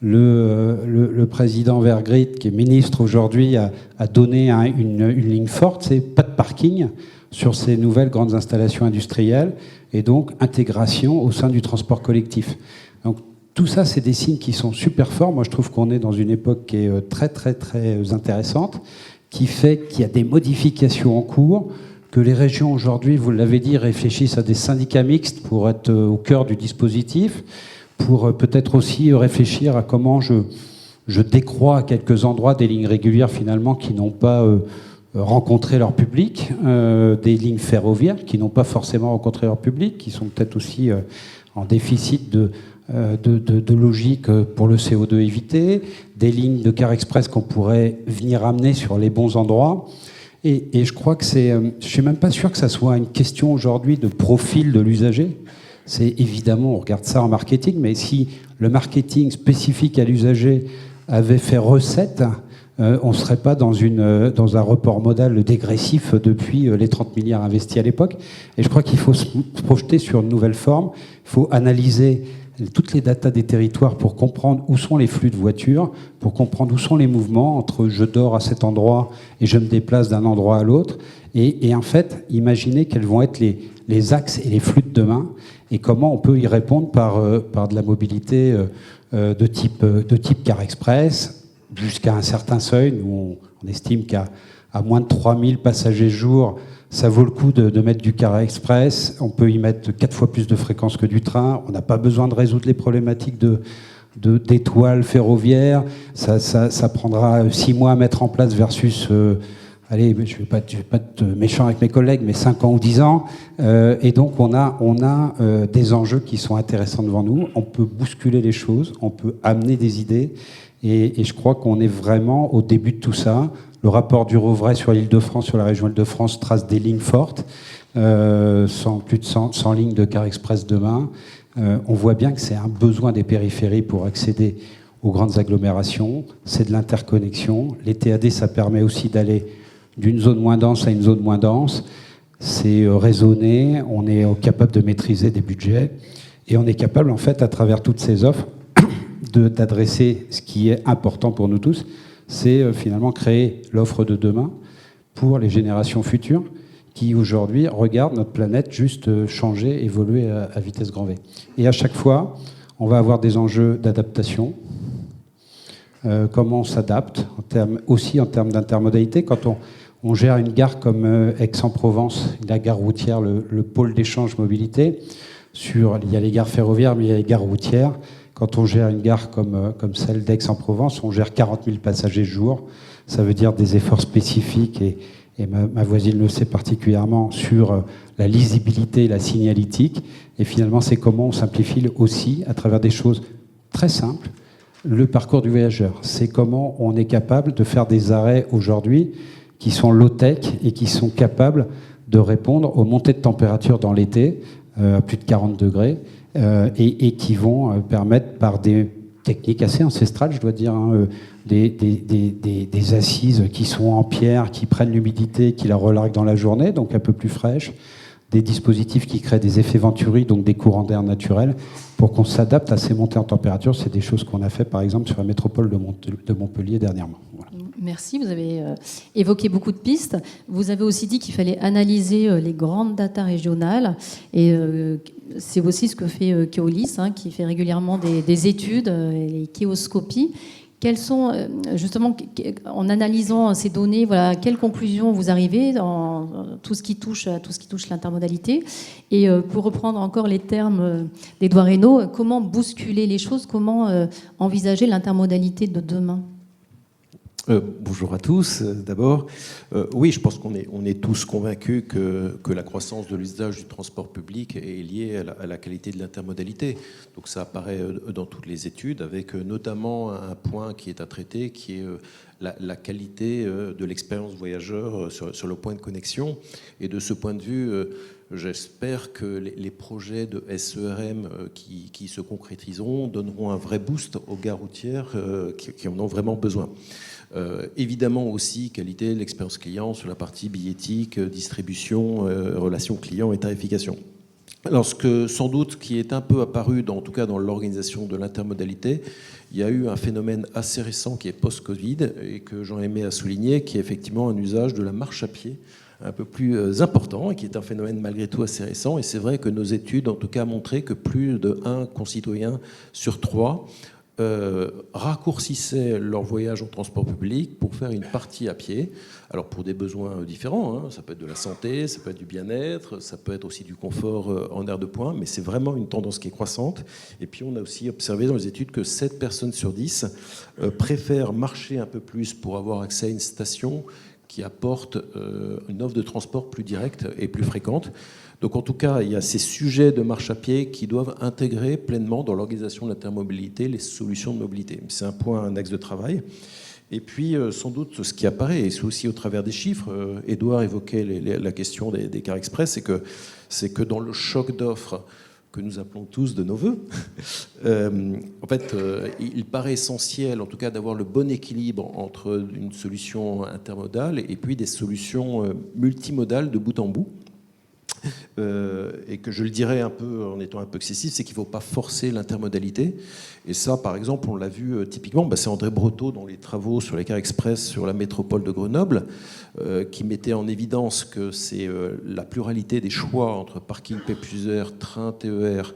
Le président Vergrit, qui est ministre aujourd'hui, a donné une ligne forte, c'est pas de parking sur ces nouvelles grandes installations industrielles, et donc intégration au sein du transport collectif. Donc tout ça, c'est des signes qui sont super forts. Moi, je trouve qu'on est dans une époque qui est très, très, très intéressante, qui fait qu'il y a des modifications en cours, que les régions aujourd'hui, vous l'avez dit, réfléchissent à des syndicats mixtes pour être au cœur du dispositif, pour peut-être aussi réfléchir à comment je décrois à quelques endroits des lignes régulières finalement qui n'ont pas rencontré leur public, des lignes ferroviaires qui n'ont pas forcément rencontré leur public, qui sont peut-être aussi en déficit de logique pour le CO2 évité, des lignes de car express qu'on pourrait venir amener sur les bons endroits. Et je crois que je suis même pas sûr que ça soit une question aujourd'hui de profil de l'usager. C'est évidemment, on regarde ça en marketing, mais si le marketing spécifique à l'usager avait fait recette, on ne serait pas dans un report modal dégressif depuis les 30 milliards investis à l'époque. Et je crois qu'il faut se projeter sur une nouvelle forme. Il faut analyser toutes les datas des territoires pour comprendre où sont les flux de voitures, pour comprendre où sont les mouvements entre je dors à cet endroit et je me déplace d'un endroit à l'autre. Et en fait, imaginer quels vont être les axes et les flux de demain et comment on peut y répondre par de la mobilité de type car express, jusqu'à un certain seuil. Nous, on estime qu'à moins de 3000 passagers jour, ça vaut le coup de mettre du car express. On peut y mettre 4 fois plus de fréquences que du train. On n'a pas besoin de résoudre les problématiques de d'étoiles ferroviaires. Ça prendra 6 mois à mettre en place versus, allez, je ne vais pas être méchant avec mes collègues, mais 5 ans ou 10 ans. Et donc on a des enjeux qui sont intéressants devant nous. On peut bousculer les choses, on peut amener des idées. Et je crois qu'on est vraiment au début de tout ça. Le rapport du Rouvray sur l'Île-de-France, sur la région Île-de-France, trace des lignes fortes, plus de 100 lignes de car express demain. On voit bien que c'est un besoin des périphéries pour accéder aux grandes agglomérations. C'est de l'interconnexion. Les TAD, ça permet aussi d'aller d'une zone moins dense à une zone moins dense. C'est raisonné. On est capable de maîtriser des budgets. Et on est capable, en fait, à travers toutes ces offres, d'adresser ce qui est important pour nous tous, c'est finalement créer l'offre de demain pour les générations futures qui aujourd'hui regardent notre planète juste changer, évoluer à vitesse grand V. Et à chaque fois, on va avoir des enjeux d'adaptation. Comment on s'adapte, aussi en termes d'intermodalité. Quand on gère une gare comme Aix-en-Provence, la gare routière, le pôle d'échange mobilité, il y a les gares ferroviaires, mais il y a les gares routières. Quand on gère une gare comme celle d'Aix-en-Provence, on gère 40 000 passagers jour. Ça veut dire des efforts spécifiques, et ma voisine le sait particulièrement, sur la lisibilité et la signalétique. Et finalement, c'est comment on simplifie aussi, à travers des choses très simples, le parcours du voyageur. C'est comment on est capable de faire des arrêts aujourd'hui qui sont low-tech et qui sont capables de répondre aux montées de température dans l'été, à plus de 40 degrés, et qui vont permettre, par des techniques assez ancestrales, je dois dire, des assises qui sont en pierre, qui prennent l'humidité, qui la relarguent dans la journée, donc un peu plus fraîche, des dispositifs qui créent des effets Venturi, donc des courants d'air naturels, pour qu'on s'adapte à ces montées en température. C'est des choses qu'on a fait, par exemple, sur la métropole de Montpellier dernièrement. Voilà. Merci, vous avez évoqué beaucoup de pistes. Vous avez aussi dit qu'il fallait analyser les grandes datas régionales. Et c'est aussi ce que fait Keolis, qui fait régulièrement des études, les kéoscopies. Quelles sont, justement, en analysant ces données, voilà, à quelles conclusions vous arrivez dans tout ce qui touche l'intermodalité? Et pour reprendre encore les termes d'Édouard Reynaud, comment bousculer les choses, comment envisager l'intermodalité de demain? Bonjour à tous, d'abord. Oui, je pense qu'on est tous convaincus que la croissance de l'usage du transport public est liée à la qualité de l'intermodalité. Donc ça apparaît dans toutes les études, avec notamment un point qui est à traiter, qui est la qualité de l'expérience voyageur sur le point de connexion. Et de ce point de vue, j'espère que les projets de SERM qui se concrétiseront donneront un vrai boost aux gares routières qui en ont vraiment besoin. Évidemment aussi qualité de l'expérience client sur la partie billettique, distribution, relations clients et tarification. Alors sans doute qui est un peu apparu, en tout cas dans l'organisation de l'intermodalité, il y a eu un phénomène assez récent qui est post-Covid et que Jean Aimé a souligné, qui est effectivement un usage de la marche à pied un peu plus important et qui est un phénomène malgré tout assez récent. Et c'est vrai que nos études en tout cas montraient que plus de 1 concitoyen sur 3 raccourcissaient leur voyage en transport public pour faire une partie à pied. Alors pour des besoins différents, ça peut être de la santé, ça peut être du bien-être, ça peut être aussi du confort en aire de pointe, mais c'est vraiment une tendance qui est croissante. Et puis on a aussi observé dans les études que 7 personnes sur 10 préfèrent marcher un peu plus pour avoir accès à une station qui apporte une offre de transport plus directe et plus fréquente. Donc en tout cas, il y a ces sujets de marche à pied qui doivent intégrer pleinement dans l'organisation de l'intermobilité les solutions de mobilité. C'est un axe de travail. Et puis, sans doute, ce qui apparaît, et c'est aussi au travers des chiffres, Édouard évoquait la question des cars express, c'est que dans le choc d'offres que nous appelons tous de nos voeux, en fait, il paraît essentiel, en tout cas, d'avoir le bon équilibre entre une solution intermodale et puis des solutions multimodales de bout en bout. Et que je le dirais un peu en étant un peu excessif, c'est qu'il ne faut pas forcer l'intermodalité. Et ça, par exemple, on l'a vu typiquement, c'est André Breteau dans les travaux sur les cars express sur la métropole de Grenoble, qui mettait en évidence que c'est la pluralité des choix entre parking P+R, train TER,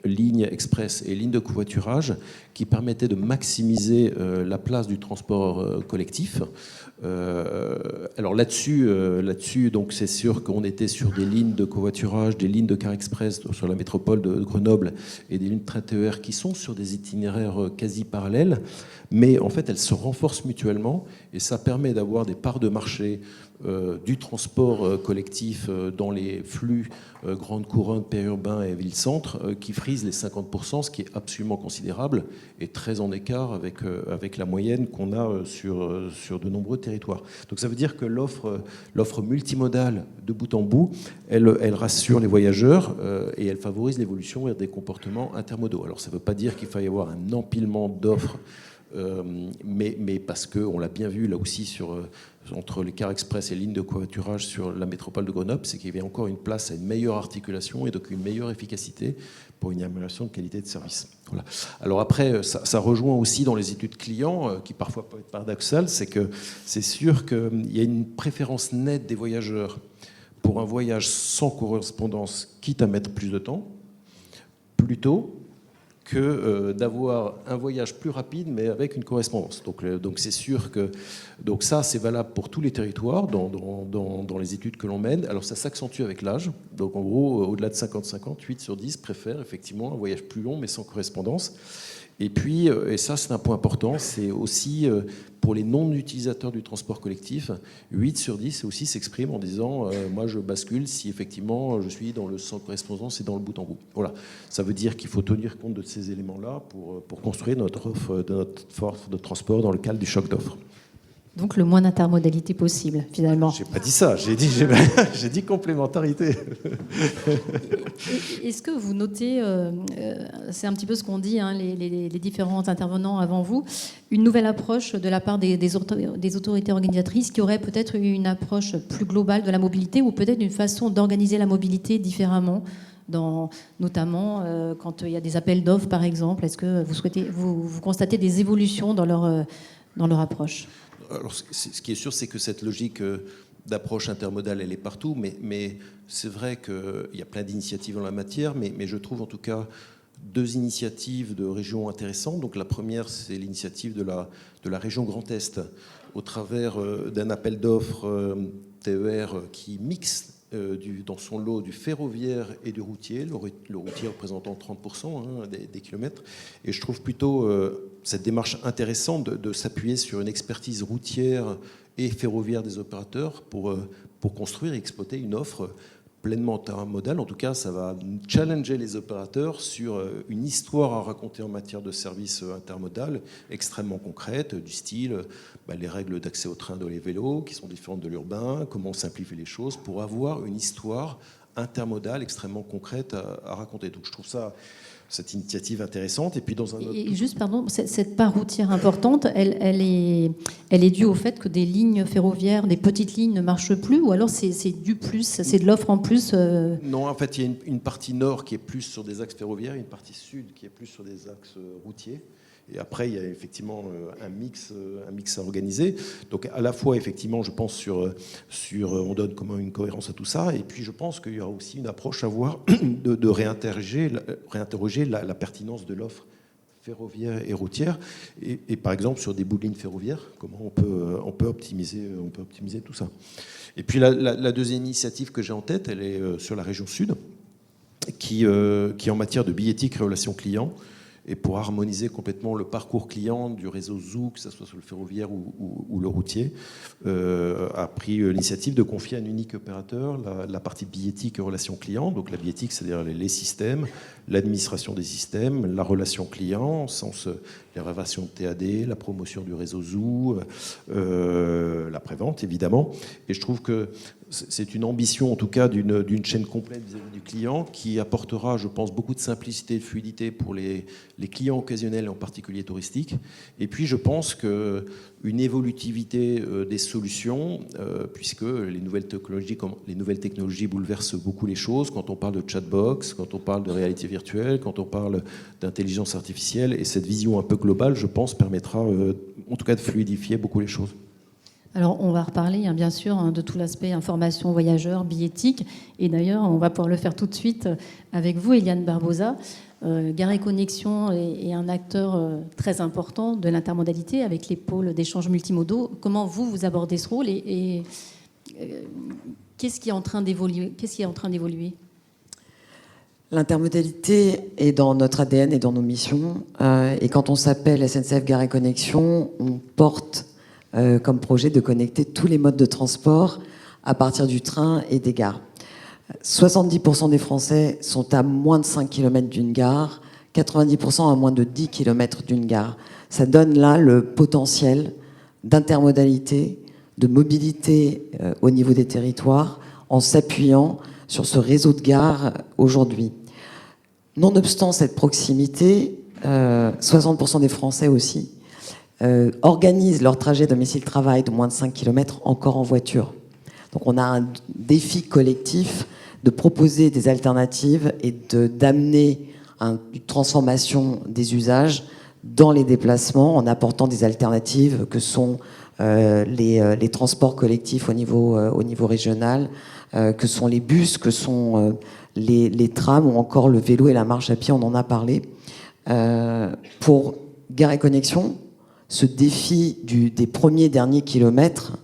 ligne express et ligne de covoiturage qui permettait de maximiser la place du transport collectif. Alors là-dessus, donc c'est sûr qu'on était sur des lignes de covoiturage, des lignes de car express sur la métropole de Grenoble et des lignes de train TER qui sont sur des itinéraires quasi parallèles, mais en fait elles se renforcent mutuellement et ça permet d'avoir des parts de marché du transport collectif dans les flux grande couronne, périurbain et ville-centre qui frisent les 50%, ce qui est absolument considérable et très en écart avec la moyenne qu'on a sur de nombreux territoires. Donc ça veut dire que l'offre multimodale de bout en bout, elle rassure les voyageurs et elle favorise l'évolution vers des comportements intermodaux. Alors ça ne veut pas dire qu'il faille y avoir un empilement d'offres, mais parce qu'on l'a bien vu là aussi entre les cars express et lignes de covoiturage sur la métropole de Grenoble, c'est qu'il y avait encore une place à une meilleure articulation et donc une meilleure efficacité pour une amélioration de qualité de service. Voilà. Alors après, ça rejoint aussi dans les études clients, qui parfois peuvent être paradoxales, c'est que c'est sûr qu'il y a une préférence nette des voyageurs pour un voyage sans correspondance, quitte à mettre plus de temps, plutôt que d'avoir un voyage plus rapide mais avec une correspondance. Donc c'est sûr que ça c'est valable pour tous les territoires dans les études que l'on mène. Alors ça s'accentue avec l'âge. Donc en gros, au-delà de 50-50, 8 sur 10 préfèrent effectivement un voyage plus long mais sans correspondance. Et puis, et ça c'est un point important, c'est aussi pour les non-utilisateurs du transport collectif, 8 sur 10 aussi s'expriment en disant moi je bascule si effectivement je suis dans le sans correspondance et dans le bout en bout. Voilà. Ça veut dire qu'il faut tenir compte de ces éléments-là pour construire notre offre de transport dans le cadre du choc d'offres. Donc le moins d'intermodalité possible, finalement. J'ai pas dit ça, j'ai dit complémentarité. Est-ce que vous notez, c'est un petit peu ce qu'ont dit les différents intervenants avant vous, une nouvelle approche de la part des autorités organisatrices qui aurait peut-être une approche plus globale de la mobilité ou peut-être une façon d'organiser la mobilité différemment, notamment quand il y a des appels d'offres par exemple. Est-ce que vous constatez des évolutions dans leur approche ? Alors, ce qui est sûr, c'est que cette logique d'approche intermodale, elle est partout, mais c'est vrai qu'il y a plein d'initiatives en la matière, mais je trouve en tout cas 2 initiatives de régions intéressantes. Donc la première, c'est l'initiative de la région Grand Est, au travers d'un appel d'offres TER qui mixe dans son lot du ferroviaire et du routier, le routier représentant 30% des kilomètres. Et je trouve plutôt cette démarche intéressante de s'appuyer sur une expertise routière et ferroviaire des opérateurs pour construire et exploiter une offre pleinement intermodale. En tout cas, ça va challenger les opérateurs sur une histoire à raconter en matière de services intermodal extrêmement concrète, du style les règles d'accès au train dans les vélos qui sont différentes de l'urbain, comment simplifier les choses pour avoir une histoire intermodale extrêmement concrète à raconter. Donc je trouve cette initiative intéressante. Et puis dans un autre... Et juste, pardon, cette part routière importante, elle est due au fait que des lignes ferroviaires, des petites lignes ne marchent plus, ou alors c'est du plus, c'est de l'offre en plus Non, en fait, il y a une partie nord qui est plus sur des axes ferroviaires, une partie sud qui est plus sur des axes routiers. Et après, il y a effectivement un mix à organiser. Donc, à la fois, effectivement, je pense on donne comment une cohérence à tout ça. Et puis, je pense qu'il y aura aussi une approche à avoir de réinterroger la pertinence de l'offre ferroviaire et routière. Et par exemple, sur des bouts de lignes ferroviaires, comment on peut optimiser tout ça. Et puis, la deuxième initiative que j'ai en tête, elle est sur la région sud, qui en matière de billettique et relations clients, et pour harmoniser complètement le parcours client du réseau Zoo, que ce soit sur le ferroviaire ou le routier, a pris l'initiative de confier à un unique opérateur la partie billettique et relations clients. Donc la billettique, c'est-à-dire les systèmes, l'administration des systèmes, la relation client, au sens les réservations de TAD, la promotion du réseau Zoo, la prévente évidemment. Et je trouve que c'est une ambition, en tout cas, d'une chaîne complète vis-à-vis du client qui apportera, je pense, beaucoup de simplicité et de fluidité pour les clients occasionnels, en particulier touristiques. Et puis, je pense qu'une évolutivité des solutions, puisque les nouvelles technologies bouleversent beaucoup les choses, quand on parle de chatbox, quand on parle de réalité virtuelle, quand on parle d'intelligence artificielle, et cette vision un peu globale, je pense, permettra, en tout cas, de fluidifier beaucoup les choses. Alors, on va reparler, bien sûr, de tout l'aspect information voyageurs, billettique. Et d'ailleurs, on va pouvoir le faire tout de suite avec vous, Eliane Barbosa. Gares & Connexions est un acteur très important de l'intermodalité avec les pôles d'échanges multimodaux. Comment vous abordez ce rôle et qu'est-ce qui est en train d'évoluer? L'intermodalité est dans notre ADN et dans nos missions. Et quand on s'appelle SNCF Gares & Connexions, on porte comme projet de connecter tous les modes de transport à partir du train et des gares. 70% des Français sont à moins de 5 km d'une gare, 90% à moins de 10 km d'une gare. Ça donne là le potentiel d'intermodalité, de mobilité au niveau des territoires, en s'appuyant sur ce réseau de gares aujourd'hui. Nonobstant cette proximité, 60% des Français aussi organisent leur trajet domicile-travail de moins de 5 km encore en voiture. Donc on a un défi collectif de proposer des alternatives et d'amener une transformation des usages dans les déplacements en apportant des alternatives que sont les transports collectifs au niveau régional, que sont les bus, que sont les trams ou encore le vélo et la marche à pied, on en a parlé. Pour Gares & Connexions, ce défi des premiers derniers kilomètres,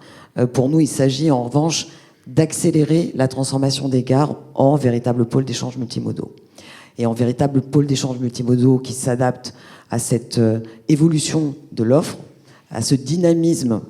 pour nous, il s'agit en revanche d'accélérer la transformation des gares en véritables pôles d'échanges multimodaux. Et en véritables pôles d'échanges multimodaux qui s'adaptent à cette évolution de l'offre, à ce dynamisme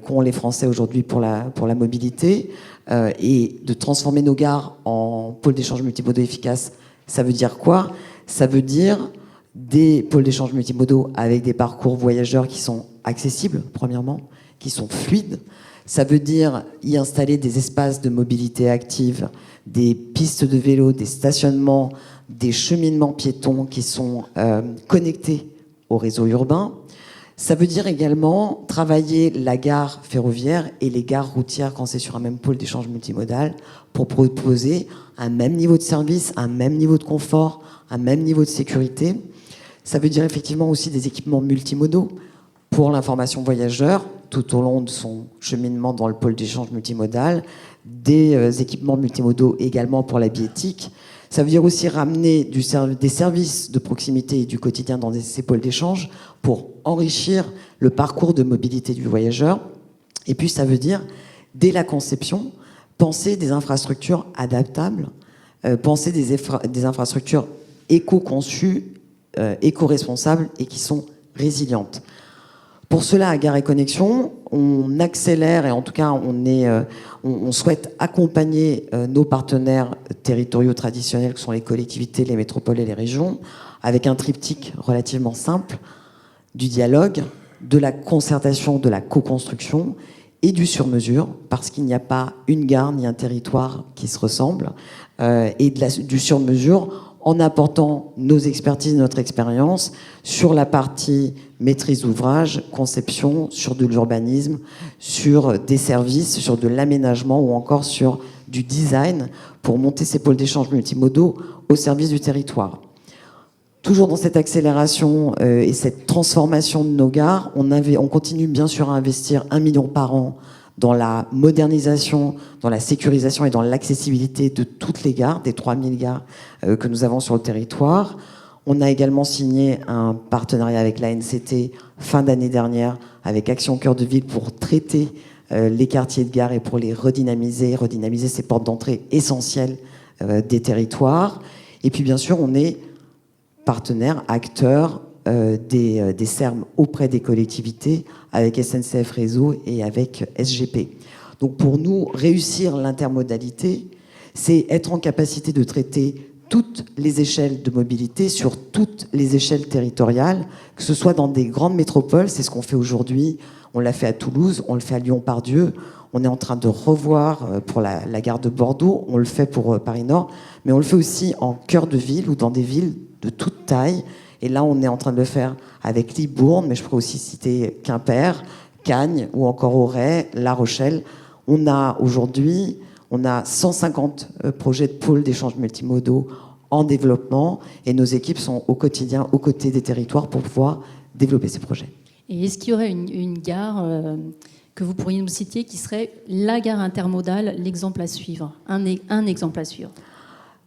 qu'ont les Français aujourd'hui pour la mobilité, et de transformer nos gares en pôles d'échanges multimodaux efficaces. Ça veut dire quoi? Ça veut dire des pôles d'échanges multimodaux avec des parcours voyageurs qui sont accessibles, premièrement, qui sont fluides. Ça veut dire y installer des espaces de mobilité active, des pistes de vélo, des stationnements, des cheminements piétons qui sont connectés au réseau urbain. Ça veut dire également travailler la gare ferroviaire et les gares routières quand c'est sur un même pôle d'échange multimodal pour proposer un même niveau de service, un même niveau de confort, un même niveau de sécurité. Ça veut dire effectivement aussi des équipements multimodaux pour l'information voyageur tout au long de son cheminement dans le pôle d'échange multimodal, des équipements multimodaux également pour la billettique. Ça veut dire aussi ramener des services de proximité et du quotidien dans ces pôles d'échange pour enrichir le parcours de mobilité du voyageur. Et puis ça veut dire, dès la conception, penser des infrastructures adaptables, penser des infrastructures éco-conçues, éco-responsables et qui sont résilientes. Pour cela, à Gares & Connexions, on accélère et en tout cas, on souhaite accompagner nos partenaires territoriaux traditionnels, que sont les collectivités, les métropoles et les régions, avec un triptyque relativement simple du dialogue, de la concertation, de la co-construction et du sur-mesure, parce qu'il n'y a pas une gare ni un territoire qui se ressemble, et du sur-mesure en apportant nos expertises, notre expérience sur la partie maîtrise d'ouvrage, conception, sur de l'urbanisme, sur des services, sur de l'aménagement ou encore sur du design pour monter ces pôles d'échange multimodaux au service du territoire. Toujours dans cette accélération et cette transformation de nos gares, on continue bien sûr à investir 1 million par an dans la modernisation, dans la sécurisation et dans l'accessibilité de toutes les gares, des 3000 gares que nous avons sur le territoire. On a également signé un partenariat avec l'ANCT fin d'année dernière avec Action Cœur de Ville pour traiter les quartiers de gare et pour les redynamiser ces portes d'entrée essentielles des territoires. Et puis bien sûr, on est partenaire, acteur des SERM auprès des collectivités avec SNCF Réseau et avec SGP. Donc pour nous, réussir l'intermodalité, c'est être en capacité de traiter toutes les échelles de mobilité sur toutes les échelles territoriales, que ce soit dans des grandes métropoles, c'est ce qu'on fait aujourd'hui, on l'a fait à Toulouse, on le fait à Lyon-Part-Dieu, on est en train de revoir pour la gare de Bordeaux, on le fait pour Paris-Nord, mais on le fait aussi en cœur de ville ou dans des villes de toute taille. Et là, on est en train de le faire avec Libourne, mais je pourrais aussi citer Quimper, Cagnes ou encore Auray, La Rochelle. On a aujourd'hui 150 projets de pôles d'échanges multimodaux en développement et nos équipes sont au quotidien aux côtés des territoires pour pouvoir développer ces projets. Et est-ce qu'il y aurait une gare que vous pourriez nous citer qui serait la gare intermodale, l'exemple à suivre, un exemple à suivre?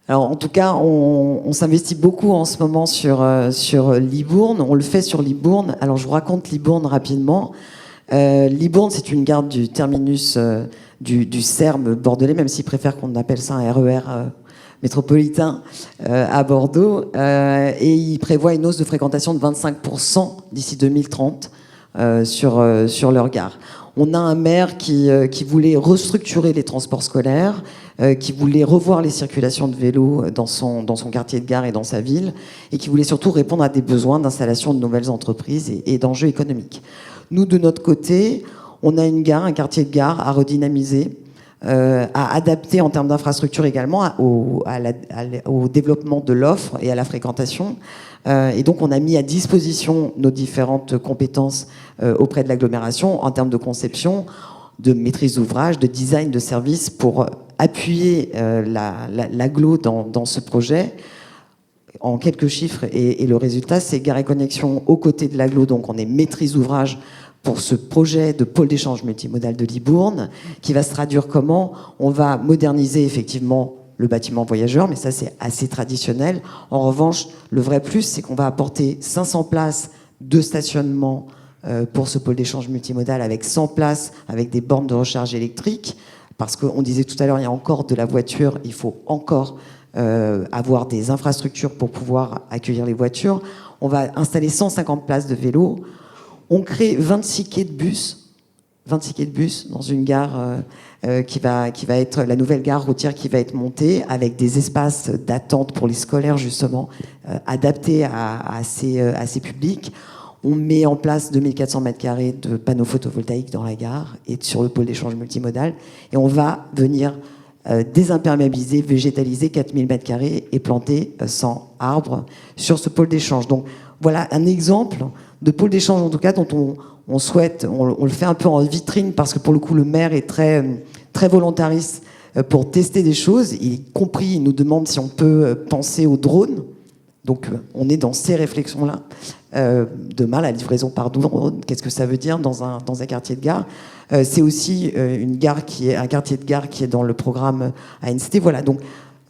Alors, en tout cas, on s'investit beaucoup en ce moment sur Libourne. On le fait sur Libourne. Alors, je vous raconte Libourne rapidement. Libourne, c'est une gare du terminus du CERM bordelais, même s'ils préfèrent qu'on appelle ça un RER métropolitain à Bordeaux. Et ils prévoient une hausse de fréquentation de 25% d'ici 2030 sur leur gare. On a un maire qui voulait restructurer les transports scolaires, qui voulait revoir les circulations de vélos dans son quartier de gare et dans sa ville, et qui voulait surtout répondre à des besoins d'installation de nouvelles entreprises et d'enjeux économiques. Nous, de notre côté, on a une gare, un quartier de gare à redynamiser, à adapter en termes d'infrastructure également au développement de l'offre et à la fréquentation. Et donc, on a mis à disposition nos différentes compétences auprès de l'agglomération en termes de conception, de maîtrise d'ouvrage, de design de services pour appuyer l'agglo dans ce projet. En quelques chiffres, et le résultat, c'est Gares & Connexions aux côtés de l'agglo. Donc, on est maîtrise d'ouvrage pour ce projet de pôle d'échange multimodal de Libourne, qui va se traduire comment? On va moderniser effectivement le bâtiment voyageur, mais ça c'est assez traditionnel. En revanche, le vrai plus, c'est qu'on va apporter 500 places de stationnement pour ce pôle d'échange multimodal, avec 100 places, avec des bornes de recharge électrique, parce qu'on disait tout à l'heure, il y a encore de la voiture, il faut encore avoir des infrastructures pour pouvoir accueillir les voitures. On va installer 150 places de vélo. On crée 26 quais de bus dans une gare qui va être la nouvelle gare routière qui va être montée, avec des espaces d'attente pour les scolaires justement, adaptés à ces publics. On met en place 2400 m² de panneaux photovoltaïques dans la gare et sur le pôle d'échange multimodal. Et on va venir désimperméabiliser, végétaliser 4000 m² et planter 100 arbres sur ce pôle d'échange. Donc voilà un exemple de pôle d'échange en tout cas dont on souhaite, on le fait un peu en vitrine parce que pour le coup le maire est très, très volontariste pour tester des choses, y compris il nous demande si on peut penser aux drones. Donc on est dans ces réflexions-là. Demain, la livraison par drone, qu'est-ce que ça veut dire dans un quartier de gare? C'est aussi un quartier de gare qui est dans le programme ANCT. Voilà, donc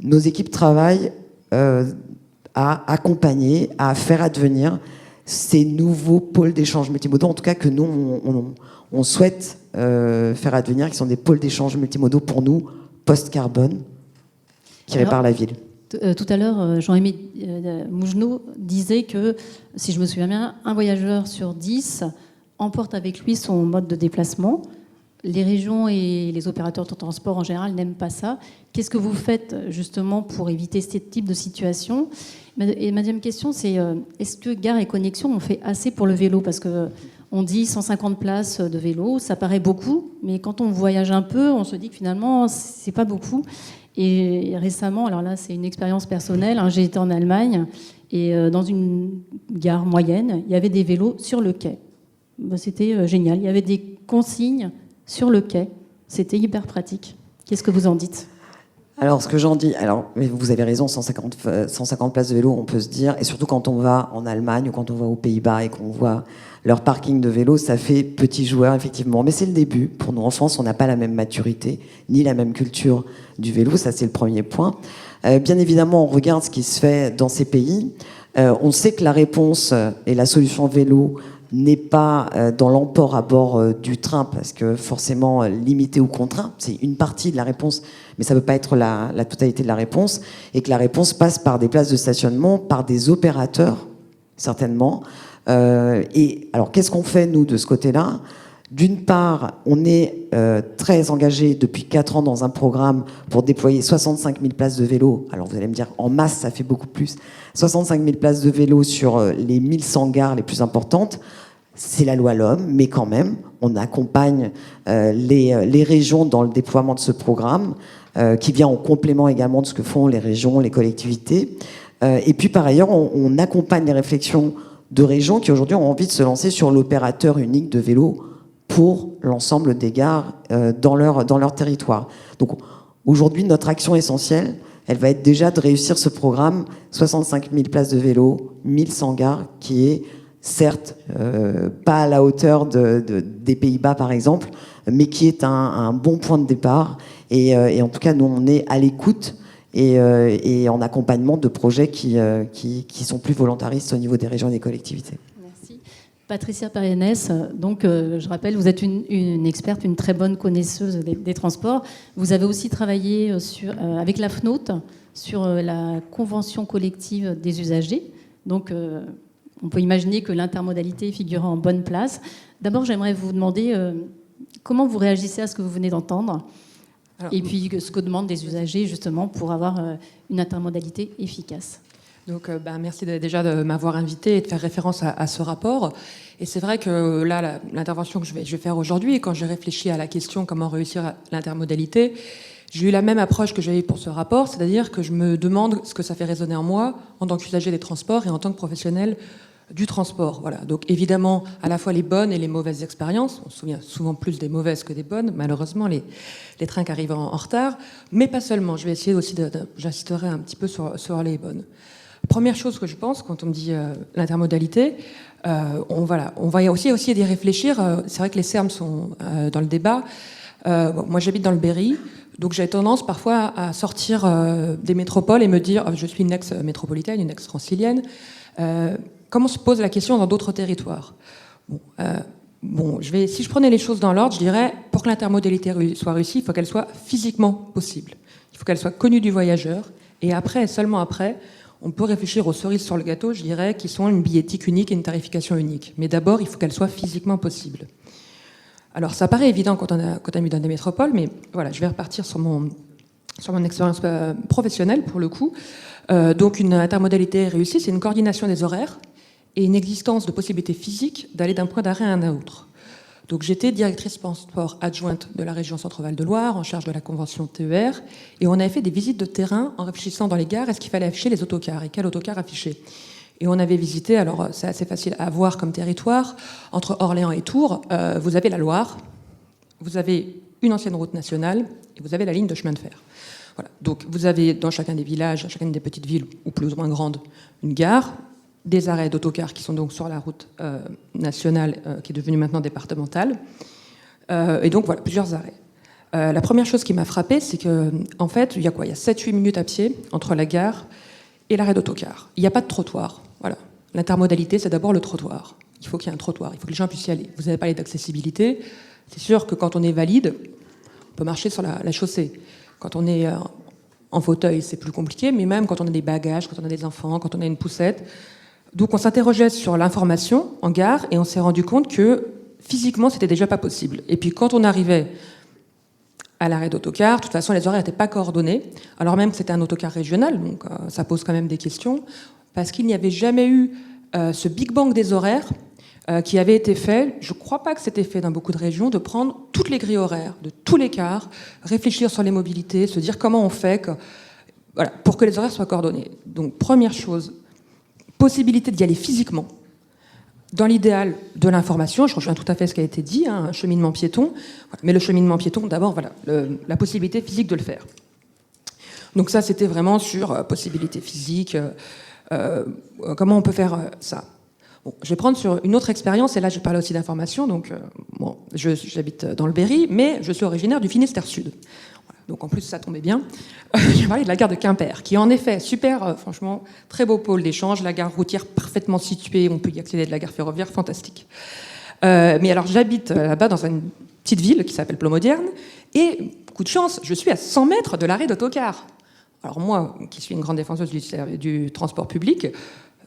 nos équipes travaillent à accompagner, à faire advenir ces nouveaux pôles d'échange multimodaux, en tout cas que nous, on souhaite faire advenir, qui sont des pôles d'échange multimodaux pour nous, post-carbone, qui réparent la ville. Tout à l'heure, Jean-Aimé Mougenot disait que, si je me souviens bien, un voyageur sur 10 emporte avec lui son mode de déplacement. Les régions et les opérateurs de transport en général n'aiment pas ça. Qu'est-ce que vous faites justement pour éviter ce type de situation? Et ma deuxième question, c'est est-ce que Gares & Connexions ont fait assez pour le vélo? Parce qu'on dit 150 places de vélo, ça paraît beaucoup, mais quand on voyage un peu, on se dit que finalement, c'est pas beaucoup. Et récemment, alors là, c'est une expérience personnelle, j'ai été en Allemagne, et dans une gare moyenne, il y avait des vélos sur le quai. C'était génial. Il y avait des consignes sur le quai. C'était hyper pratique. Qu'est-ce que vous en dites? Alors, ce que j'en dis, mais vous avez raison, 150 places de vélo, on peut se dire, et surtout quand on va en Allemagne ou quand on va aux Pays-Bas et qu'on voit leur parking de vélo, ça fait petit joueur, effectivement. Mais c'est le début. Pour nous, en France, on n'a pas la même maturité, ni la même culture du vélo. Ça, c'est le premier point. Bien évidemment, on regarde ce qui se fait dans ces pays. On sait que la réponse et la solution vélo n'est pas dans l'emport à bord du train, parce que forcément limité ou contraint, c'est une partie de la réponse, mais ça ne peut pas être la totalité de la réponse, et que la réponse passe par des places de stationnement, par des opérateurs, certainement. Et alors, qu'est-ce qu'on fait, nous, de ce côté-là? D'une part, on est très engagé depuis 4 ans dans un programme pour déployer 65 000 places de vélo. Alors, vous allez me dire, en masse, ça fait beaucoup plus. 65 000 places de vélo sur les 1100 gares les plus importantes. C'est la loi LOM, mais quand même, on accompagne les régions dans le déploiement de ce programme, qui vient en complément également de ce que font les régions, les collectivités. Et puis, par ailleurs, on accompagne les réflexions de régions qui, aujourd'hui, ont envie de se lancer sur l'opérateur unique de vélo pour l'ensemble des gares dans leur territoire. Donc aujourd'hui, notre action essentielle, elle va être déjà de réussir ce programme 65 000 places de vélo, 1100 gares, qui est certes, pas à la hauteur des Pays-Bas par exemple, mais qui est un bon point de départ. Et en tout cas, nous, on est à l'écoute et en accompagnement de projets qui sont plus volontaristes au niveau des régions et des collectivités. Merci. Patricia Parianès, donc je rappelle, vous êtes une experte, une très bonne connaisseuse des transports. Vous avez aussi travaillé avec la FNOT sur la convention collective des usagers. Donc on peut imaginer que l'intermodalité figurera en bonne place. D'abord, j'aimerais vous demander comment vous réagissez à ce que vous venez d'entendre. Alors, et puis ce que demandent les usagers justement pour avoir une intermodalité efficace. Donc merci déjà de m'avoir invité et de faire référence à ce rapport. Et c'est vrai que là, l'intervention que je vais faire aujourd'hui, quand j'ai réfléchi à la question comment réussir l'intermodalité, j'ai eu la même approche que j'avais pour ce rapport, c'est-à-dire que je me demande ce que ça fait résonner en moi en tant qu'usager des transports et en tant que professionnel du transport. Voilà. Donc évidemment, à la fois les bonnes et les mauvaises expériences. On se souvient souvent plus des mauvaises que des bonnes, malheureusement, les trains qui arrivent en retard. Mais pas seulement. Je vais essayer aussi j'insisterai un petit peu sur les bonnes. Première chose que je pense, quand on me dit l'intermodalité, on va aussi y réfléchir. C'est vrai que les termes sont dans le débat. Moi, j'habite dans le Berry, donc j'ai tendance parfois à sortir des métropoles et me dire je suis une ex-métropolitaine, une ex-francilienne. Comment se pose la question dans d'autres territoires ? Si je prenais les choses dans l'ordre, je dirais, pour que l'intermodalité soit réussie, il faut qu'elle soit physiquement possible. Il faut qu'elle soit connue du voyageur. Et après, seulement après, on peut réfléchir aux cerises sur le gâteau, je dirais, qui sont une billettique unique et une tarification unique. Mais d'abord, il faut qu'elle soit physiquement possible. Alors, ça paraît évident quand on habite dans des métropoles, mais voilà, je vais repartir sur mon expérience professionnelle, pour le coup. Donc, une intermodalité réussie, c'est une coordination des horaires et une existence de possibilités physiques d'aller d'un point d'arrêt à un autre. Donc j'étais directrice transport adjointe de la région Centre-Val de Loire, en charge de la convention TER, et on avait fait des visites de terrain en réfléchissant dans les gares, est-ce qu'il fallait afficher les autocars, et quel autocar afficher. Et on avait visité, alors c'est assez facile à voir comme territoire, entre Orléans et Tours, vous avez la Loire, vous avez une ancienne route nationale, et vous avez la ligne de chemin de fer. Voilà. Donc vous avez dans chacun des villages, chacune des petites villes, ou plus ou moins grandes, une gare, des arrêts d'autocars qui sont donc sur la route nationale qui est devenue maintenant départementale. Et donc voilà, plusieurs arrêts. La première chose qui m'a frappée, c'est qu'en fait, il y a 7-8 minutes à pied entre la gare et l'arrêt d'autocar. Il n'y a pas de trottoir. Voilà. L'intermodalité, c'est d'abord le trottoir. Il faut qu'il y ait un trottoir, il faut que les gens puissent y aller. Vous avez parlé d'accessibilité. C'est sûr que quand on est valide, on peut marcher sur la chaussée. Quand on est en fauteuil, c'est plus compliqué, mais même quand on a des bagages, quand on a des enfants, quand on a une poussette. Donc on s'interrogeait sur l'information en gare et on s'est rendu compte que physiquement c'était déjà pas possible. Et puis quand on arrivait à l'arrêt d'autocar, de toute façon les horaires n'étaient pas coordonnés, alors même que c'était un autocar régional, donc ça pose quand même des questions, parce qu'il n'y avait jamais eu ce big bang des horaires qui avait été fait, je ne crois pas que c'était fait dans beaucoup de régions, de prendre toutes les grilles horaires, de tous les cars, réfléchir sur les mobilités, se dire comment on fait pour que les horaires soient coordonnés. Donc première chose, possibilité d'y aller physiquement. Dans l'idéal de l'information, je rejoins tout à fait ce qui a été dit, un cheminement piéton, mais le cheminement piéton, d'abord, voilà, la possibilité physique de le faire. Donc ça, c'était vraiment sur possibilité physique, comment on peut faire ça. Bon, je vais prendre sur une autre expérience, et là, je parlais aussi d'information, donc j'habite dans le Berry, mais je suis originaire du Finistère Sud. Donc en plus, ça tombait bien. Je vais parler de la gare de Quimper, qui est en effet super, franchement, très beau pôle d'échange, la gare routière parfaitement située, on peut y accéder de la gare ferroviaire, fantastique. Mais alors j'habite là-bas dans une petite ville qui s'appelle Plomodierne, et coup de chance, je suis à 100 mètres de l'arrêt d'autocar. Alors moi, qui suis une grande défenseuse du transport public,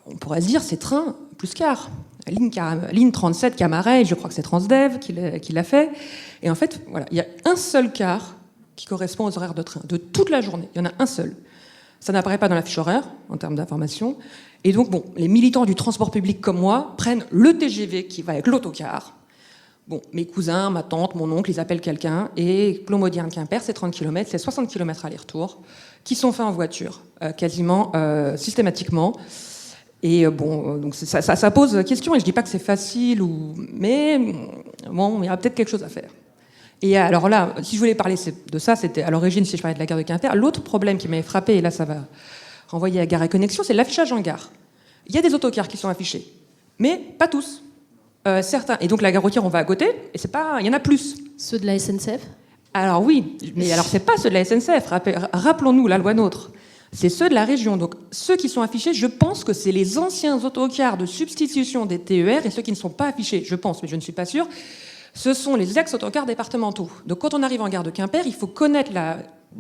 on pourrait se dire c'est train plus car. Ligne 37 Camaret, je crois que c'est Transdev qui l'a fait. Et en fait, voilà, il y a un seul car qui correspond aux horaires de train, de toute la journée. Il y en a un seul. Ça n'apparaît pas dans la fiche horaire, en termes d'information. Et donc, les militants du transport public comme moi prennent le TGV qui va avec l'autocar. Mes cousins, ma tante, mon oncle, ils appellent quelqu'un, et Plomodierne-Quimper, c'est 30 km, c'est 60 km aller-retour, qui sont faits en voiture, quasiment systématiquement. Et donc ça pose question, et je dis pas que c'est facile, mais il y a peut-être quelque chose à faire. Et alors là, si je voulais parler de ça, c'était à l'origine, si je parlais de la gare de Quimper, l'autre problème qui m'avait frappé, et là ça va renvoyer à Gare et Connexion, c'est l'affichage en gare. Il y a des autocars qui sont affichés, Mais pas tous. Certains. Et donc la gare routière, on va à côté, et c'est pas, il y en a plus. Ceux de la SNCF? Alors oui, mais alors c'est pas ceux de la SNCF. Rappelons-nous la loi NOTRe. C'est ceux de la région. Donc ceux qui sont affichés, je pense que c'est les anciens autocars de substitution des TER, et ceux qui ne sont pas affichés, je pense, mais je ne suis pas sûre, ce sont les ex-autocars départementaux. Donc quand on arrive en gare de Quimper, il faut connaître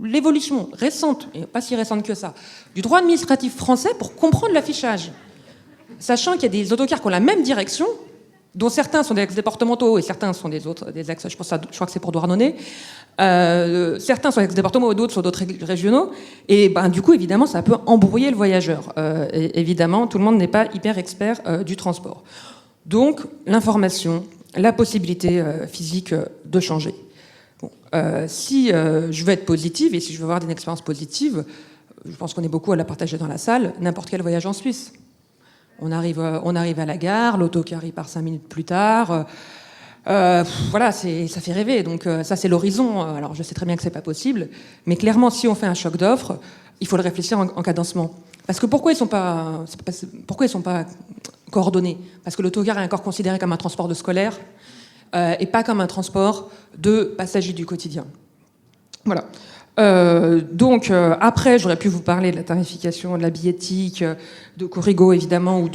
l'évolution récente, et pas si récente que ça, du droit administratif français pour comprendre l'affichage. Sachant qu'il y a des autocars qui ont la même direction, dont certains sont des ex-départementaux et certains sont des ex, je crois que c'est pour Douarnenez. Certains sont ex-départementaux, d'autres sont d'autres régionaux. Et du coup, évidemment, ça peut embrouiller le voyageur. Et évidemment, tout le monde n'est pas hyper expert du transport. Donc, l'information, la possibilité physique de changer. Bon, si je veux être positive et si je veux avoir une expérience positive, je pense qu'on est beaucoup à la partager dans la salle, n'importe quel voyage en Suisse. On arrive à la gare, l'autocar il part 5 minutes plus tard. Voilà, ça fait rêver. Donc ça, c'est l'horizon. Alors je sais très bien que c'est pas possible, mais clairement, si on fait un choc d'offres, il faut le réfléchir en cadencement. Parce que pourquoi ils sont pas coordonnés? Parce que l'autocar est encore considéré comme un transport de scolaire et pas comme un transport de passagers du quotidien. Voilà. Donc après, j'aurais pu vous parler de la tarification, de la billettique, de Corrigo évidemment, ou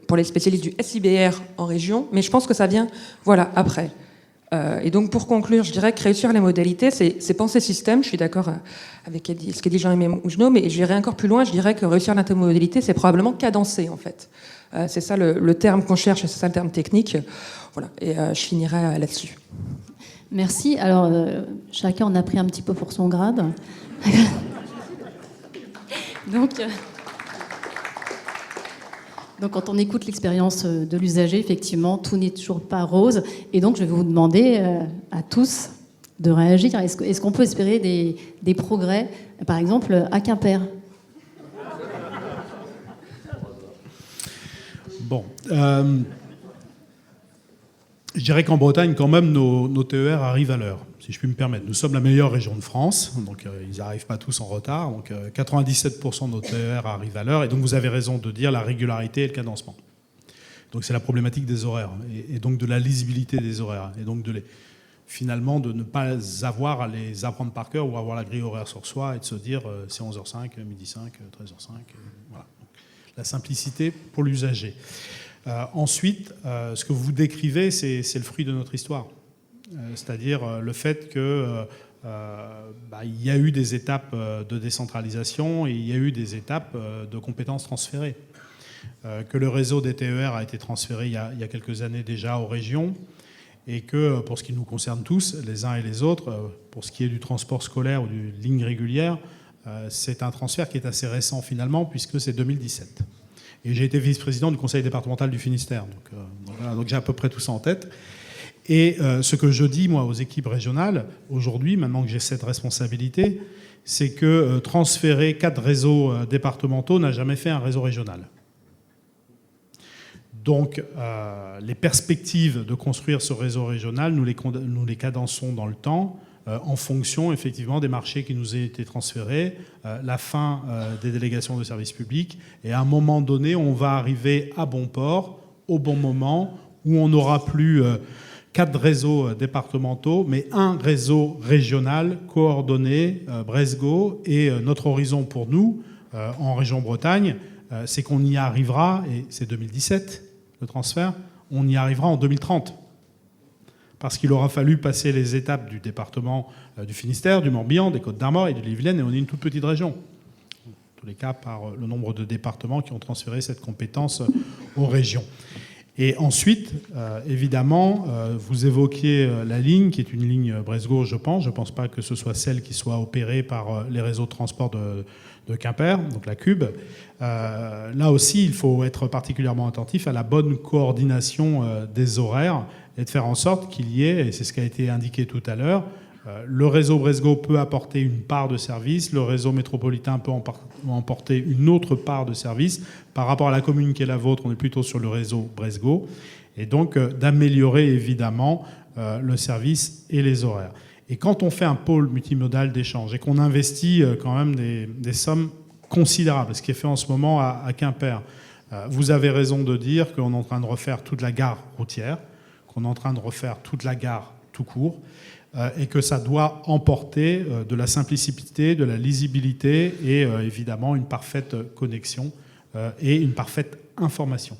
pour les spécialistes du SIBR en région, mais je pense que ça vient, voilà, après. Et donc pour conclure, je dirais que réussir les modalités, c'est penser système. Je suis d'accord avec ce qu'a dit Jean-Aimé Mougenot, mais j'irai encore plus loin. Je dirais que réussir l'intermodalité, c'est probablement cadencer en fait. C'est ça le terme qu'on cherche, c'est ça le terme technique. Voilà. Et je finirai là-dessus. Merci. Alors, chacun en a pris un petit peu pour son grade. Donc, quand on écoute l'expérience de l'usager, effectivement, tout n'est toujours pas rose. Et donc, je vais vous demander à tous de réagir. Est-ce qu'on peut espérer des progrès, par exemple, à Quimper? Bon. Je dirais qu'en Bretagne, quand même, nos TER arrivent à l'heure, si je puis me permettre. Nous sommes la meilleure région de France, donc ils n'arrivent pas tous en retard. Donc 97% de nos TER arrivent à l'heure. Et donc vous avez raison de dire la régularité et le cadencement. Donc c'est la problématique des horaires, et donc de la lisibilité des horaires. Et donc finalement de ne pas avoir à les apprendre par cœur ou avoir la grille horaire sur soi et de se dire c'est 11h05, midi 5, 13h05. Voilà. Donc, la simplicité pour l'usager. Ensuite, ce que vous décrivez, c'est le fruit de notre histoire. C'est-à-dire le fait qu'il y a eu des étapes de décentralisation et il y a eu des étapes de compétences transférées. Que le réseau des TER a été transféré il y a quelques années déjà aux régions et que pour ce qui nous concerne tous, les uns et les autres, pour ce qui est du transport scolaire ou d'une ligne régulière, c'est un transfert qui est assez récent finalement puisque c'est 2017. Et j'ai été vice-président du conseil départemental du Finistère. Donc j'ai à peu près tout ça en tête. Et ce que je dis, moi, aux équipes régionales, aujourd'hui, maintenant que j'ai cette responsabilité, c'est que transférer 4 réseaux départementaux n'a jamais fait un réseau régional. Donc les perspectives de construire ce réseau régional, nous les cadençons dans le temps, en fonction effectivement des marchés qui nous ont été transférés, la fin des délégations de services publics, et à un moment donné, on va arriver à bon port, au bon moment, où on n'aura plus 4 réseaux départementaux, mais un réseau régional coordonné, Bresgo, et notre horizon pour nous, en région Bretagne, c'est qu'on y arrivera, et c'est 2017 le transfert, on y arrivera en 2030. Parce qu'il aura fallu passer les étapes du département du Finistère, du Morbihan, des Côtes-d'Armor et de l'Yvelines, et on est une toute petite région. En tous les cas, par le nombre de départements qui ont transféré cette compétence aux régions. Et ensuite, évidemment, vous évoquiez la ligne, qui est une ligne Bresgo, je pense. Je ne pense pas que ce soit celle qui soit opérée par les réseaux de transport de Quimper, donc la Cube. Là aussi, il faut être particulièrement attentif à la bonne coordination des horaires et de faire en sorte qu'il y ait, et c'est ce qui a été indiqué tout à l'heure, le réseau Bresgo peut apporter une part de service, le réseau métropolitain peut emporter une autre part de service. Par rapport à la commune qui est la vôtre, on est plutôt sur le réseau Bresgo, et donc d'améliorer évidemment le service et les horaires. Et quand on fait un pôle multimodal d'échange et qu'on investit quand même des sommes considérables, ce qui est fait en ce moment à Quimper, Vous avez raison de dire qu'on est en train de refaire toute la gare routière, qu'on est en train de refaire toute la gare tout court, et que ça doit emporter de la simplicité, de la lisibilité et évidemment une parfaite connexion et une parfaite information.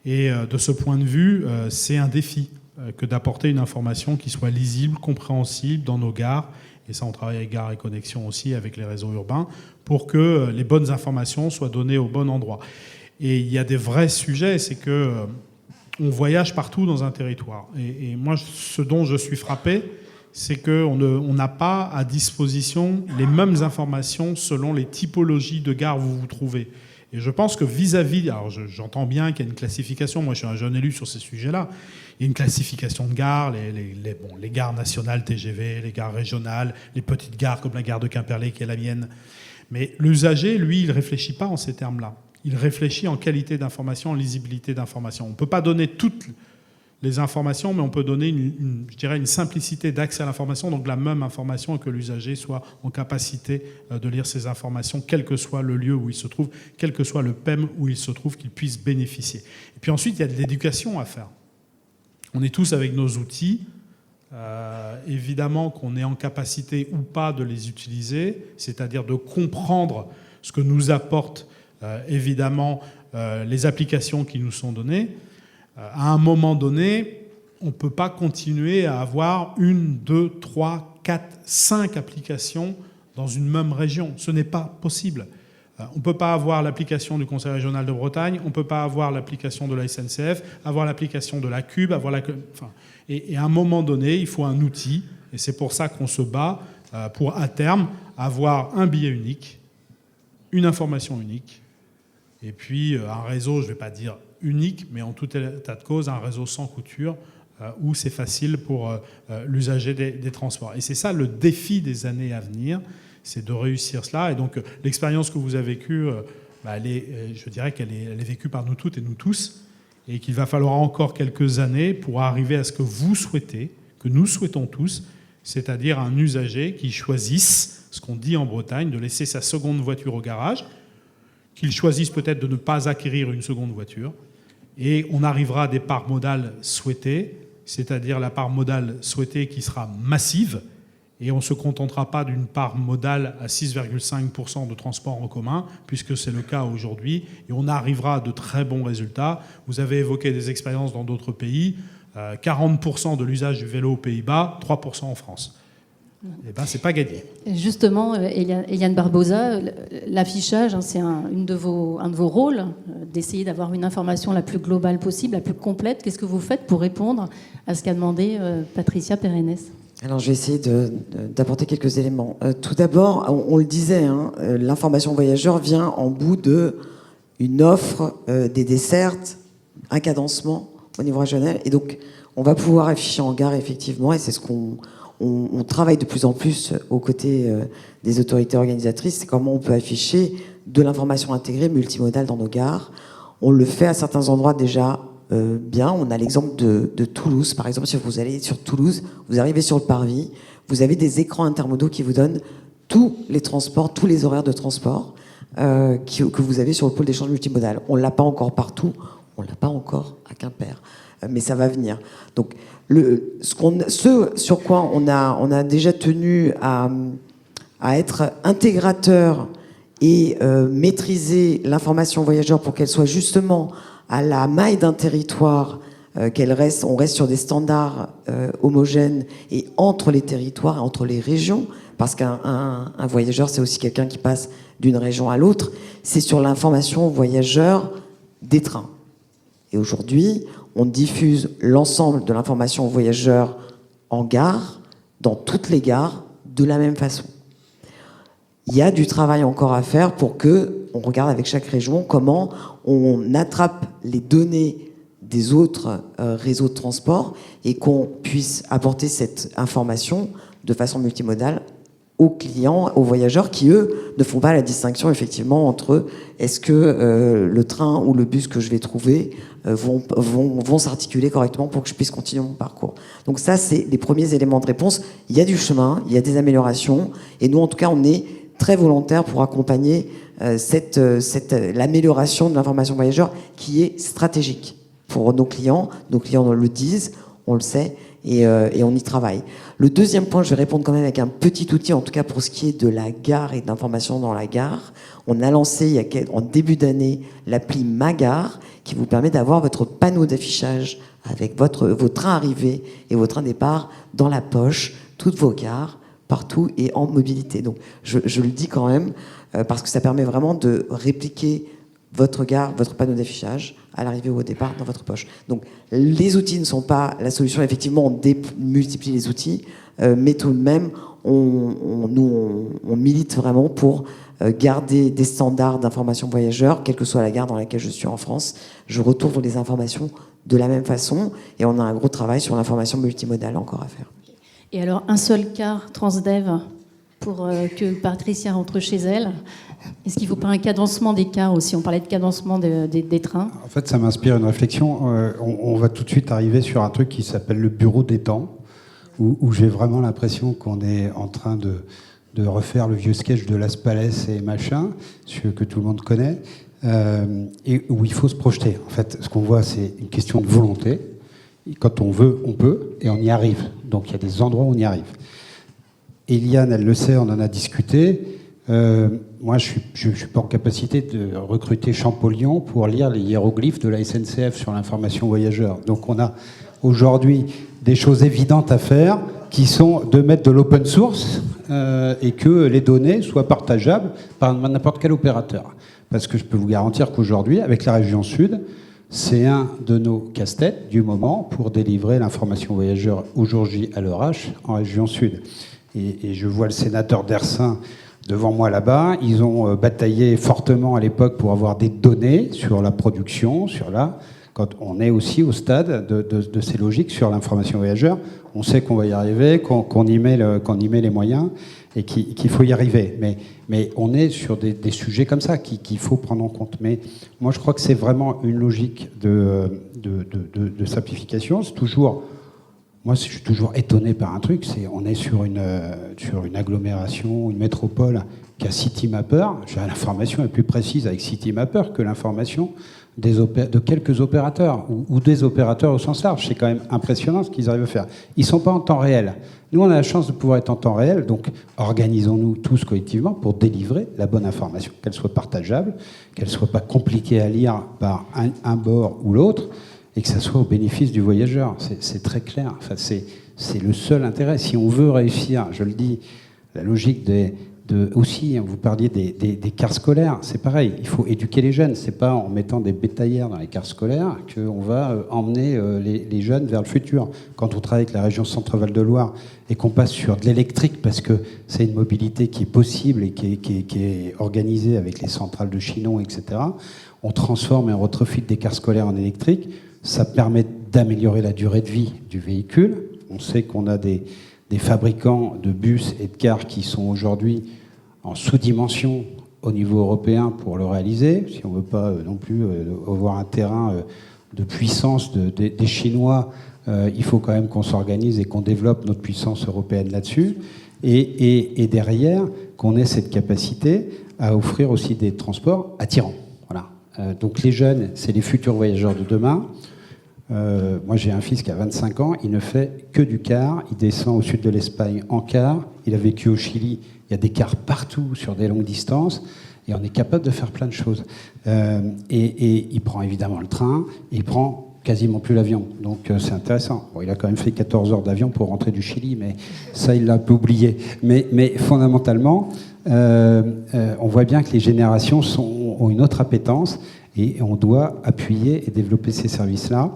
Et de ce point de vue, c'est un défi que d'apporter une information qui soit lisible, compréhensible dans nos gares, et ça on travaille avec Gares et Connexions aussi, avec les réseaux urbains, pour que les bonnes informations soient données au bon endroit. Et il y a des vrais sujets, c'est que on voyage partout dans un territoire. Et moi, ce dont je suis frappé, c'est qu'on n'a pas à disposition les mêmes informations selon les typologies de gares où vous vous trouvez. Et je pense que vis-à-vis... Alors j'entends bien qu'il y a une classification, moi je suis un jeune élu sur ces sujets-là, il y a une classification de gares, les gares nationales TGV, les gares régionales, les petites gares comme la gare de Quimperlé qui est la mienne. Mais l'usager, lui, il ne réfléchit pas en ces termes-là. Il réfléchit en qualité d'information, en lisibilité d'information. On ne peut pas donner toutes les informations, mais on peut donner je dirais une simplicité d'accès à l'information, donc la même information, et que l'usager soit en capacité de lire ces informations, quel que soit le lieu où il se trouve, quel que soit le PEM où il se trouve, qu'il puisse bénéficier. Et puis ensuite, il y a de l'éducation à faire. On est tous avec nos outils. Évidemment qu'on est en capacité ou pas de les utiliser, c'est-à-dire de comprendre ce que nous apportent évidemment les applications qui nous sont données. À un moment donné, on ne peut pas continuer à avoir 1, 2, 3, 4, 5 applications dans une même région. Ce n'est pas possible. On ne peut pas avoir l'application du Conseil régional de Bretagne, on ne peut pas avoir l'application de la SNCF, avoir l'application de la CUB, et à un moment donné, il faut un outil, et c'est pour ça qu'on se bat pour, à terme, avoir un billet unique, une information unique, et puis un réseau, je ne vais pas dire unique, mais en tout état de cause, un réseau sans couture, où c'est facile pour l'usager des transports. Et c'est ça le défi des années à venir, c'est de réussir cela. Et donc l'expérience que vous avez vécue, je dirais qu'elle est vécue par nous toutes et nous tous, et qu'il va falloir encore quelques années pour arriver à ce que vous souhaitez, que nous souhaitons tous, c'est-à-dire un usager qui choisisse, ce qu'on dit en Bretagne, de laisser sa seconde voiture au garage, qu'il choisisse peut-être de ne pas acquérir une seconde voiture, et on arrivera à des parts modales souhaitées, c'est-à-dire la part modale souhaitée qui sera massive, et on ne se contentera pas d'une part modale à 6,5% de transport en commun, puisque c'est le cas aujourd'hui, et on arrivera à de très bons résultats. Vous avez évoqué des expériences dans d'autres pays, 40% de l'usage du vélo aux Pays-Bas, 3% en France. Eh bien, c'est pas gagné. Justement, Eliane Barbosa, l'affichage, c'est un de vos rôles, d'essayer d'avoir une information la plus globale possible, la plus complète. Qu'est-ce que vous faites pour répondre à ce qu'a demandé Patricia Perennes ? Alors, je vais essayer d'apporter quelques éléments. Tout d'abord, on le disait, l'information voyageur vient en bout d'une offre, des dessertes, un cadencement au niveau régional. Et donc, on va pouvoir afficher en gare, effectivement, et c'est ce qu'on travaille de plus en plus aux côtés des autorités organisatrices, c'est comment on peut afficher de l'information intégrée multimodale dans nos gares. On le fait à certains endroits déjà bien. On a l'exemple de Toulouse. Par exemple, si vous allez sur Toulouse, vous arrivez sur le parvis, vous avez des écrans intermodaux qui vous donnent tous les transports, tous les horaires de transport que vous avez sur le pôle d'échange multimodal. On ne l'a pas encore partout, on ne l'a pas encore à Quimper, mais ça va venir. Donc, ce sur quoi on a déjà tenu à être intégrateur et maîtriser l'information voyageur pour qu'elle soit justement à la maille d'un territoire, on reste sur des standards homogènes et entre les territoires et entre les régions, parce qu'un voyageur, c'est aussi quelqu'un qui passe d'une région à l'autre, c'est sur l'information voyageur des trains. Et aujourd'hui, on diffuse l'ensemble de l'information voyageur en gare, dans toutes les gares, de la même façon. Il y a du travail encore à faire pour qu'on regarde avec chaque région comment on attrape les données des autres réseaux de transport et qu'on puisse apporter cette information de façon multimodale aux clients, aux voyageurs qui, eux, ne font pas la distinction, effectivement, entre est-ce que le train ou le bus que je vais trouver vont s'articuler correctement pour que je puisse continuer mon parcours. Donc ça, c'est les premiers éléments de réponse. Il y a du chemin, il y a des améliorations, et nous, en tout cas, on est très volontaire pour accompagner l'amélioration de l'information voyageur qui est stratégique pour nos clients. Nos clients le disent, on le sait, et on y travaille. Le deuxième point, je vais répondre quand même avec un petit outil, en tout cas pour ce qui est de la gare et de l'information dans la gare. On a lancé en début d'année l'appli Ma Gare qui vous permet d'avoir votre panneau d'affichage avec vos trains arrivés et vos trains départ dans la poche, toutes vos gares, partout et en mobilité. Donc je le dis quand même parce que ça permet vraiment de répliquer votre gare, votre panneau d'affichage à l'arrivée ou au départ dans votre poche. Donc les outils ne sont pas la solution. Effectivement, on multiplie les outils, mais tout de même, on milite vraiment pour garder des standards d'information voyageurs, quelle que soit la gare dans laquelle je suis en France. Je retourne les informations de la même façon et on a un gros travail sur l'information multimodale encore à faire. Et alors, un seul car Transdev pour que Patricia rentre chez elle. Est-ce qu'il ne faut pas un cadencement des cars aussi? On parlait de cadencement des trains. En fait, ça m'inspire une réflexion. On va tout de suite arriver sur un truc qui s'appelle le bureau des temps, où j'ai vraiment l'impression qu'on est en train de refaire le vieux sketch de Las Palais et machin, que tout le monde connaît, et où il faut se projeter. En fait, ce qu'on voit, c'est une question de volonté. Quand on veut, on peut, et on y arrive. Donc il y a des endroits où on y arrive. Eliane, elle le sait, on en a discuté. Moi, je ne suis pas en capacité de recruter Champollion pour lire les hiéroglyphes de la SNCF sur l'information voyageur. Donc on a aujourd'hui des choses évidentes à faire qui sont de mettre de l'open source et que les données soient partageables par n'importe quel opérateur. Parce que je peux vous garantir qu'aujourd'hui, avec la région Sud, c'est un de nos casse-têtes du moment pour délivrer l'information voyageur au jour J à l'heure H en région Sud. Et je vois le sénateur Dersin devant moi là-bas. Ils ont bataillé fortement à l'époque pour avoir des données sur la production, quand on est aussi au stade de ces logiques sur l'information voyageur. On sait qu'on va y arriver, qu'on y met les moyens et qu'il faut y arriver. Mais on est sur des sujets comme ça qu'il faut prendre en compte. Mais moi, je crois que c'est vraiment une logique de simplification. C'est toujours... Moi, je suis toujours étonné par un truc, on est sur une agglomération, une métropole qui a Citymapper. L'information est plus précise avec Citymapper que l'information de quelques opérateurs, ou des opérateurs au sens large. C'est quand même impressionnant ce qu'ils arrivent à faire. Ils ne sont pas en temps réel. Nous, on a la chance de pouvoir être en temps réel, donc organisons-nous tous collectivement pour délivrer la bonne information, qu'elle soit partageable, qu'elle ne soit pas compliquée à lire par un bord ou l'autre, et que ça soit au bénéfice du voyageur. C'est très clair. Enfin, c'est le seul intérêt. Si on veut réussir, je le dis, la logique aussi, vous parliez des cars scolaires, c'est pareil. Il faut éduquer les jeunes. C'est pas en mettant des bétaillères dans les cars scolaires qu'on va emmener les jeunes vers le futur. Quand on travaille avec la région Centre-Val de Loire et qu'on passe sur de l'électrique, parce que c'est une mobilité qui est possible et qui est organisée avec les centrales de Chinon, etc., on transforme et on retrofite des cars scolaires en électrique. Ça permet d'améliorer la durée de vie du véhicule. On sait qu'on a des fabricants de bus et de cars qui sont aujourd'hui en sous-dimension au niveau européen pour le réaliser. Si on ne veut pas non plus avoir un terrain de puissance des Chinois, il faut quand même qu'on s'organise et qu'on développe notre puissance européenne là-dessus. Et derrière, qu'on ait cette capacité à offrir aussi des transports attirants. Voilà. Donc les jeunes, c'est les futurs voyageurs de demain. Moi, j'ai un fils qui a 25 ans, il ne fait que du car, il descend au sud de l'Espagne en car, il a vécu au Chili, il y a des cars partout sur des longues distances, et on est capable de faire plein de choses. Et il prend évidemment le train, et il prend quasiment plus l'avion, donc c'est intéressant. Bon, il a quand même fait 14 heures d'avion pour rentrer du Chili, mais ça, il l'a un peu oublié. Mais fondamentalement, on voit bien que les générations ont une autre appétence, et on doit appuyer et développer ces services-là.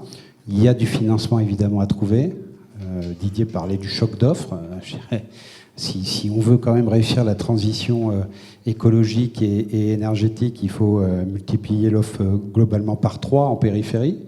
Il y a du financement évidemment à trouver. Didier parlait du choc d'offres. Si on veut quand même réussir la transition écologique et énergétique, il faut multiplier l'offre globalement par 3 en périphérie.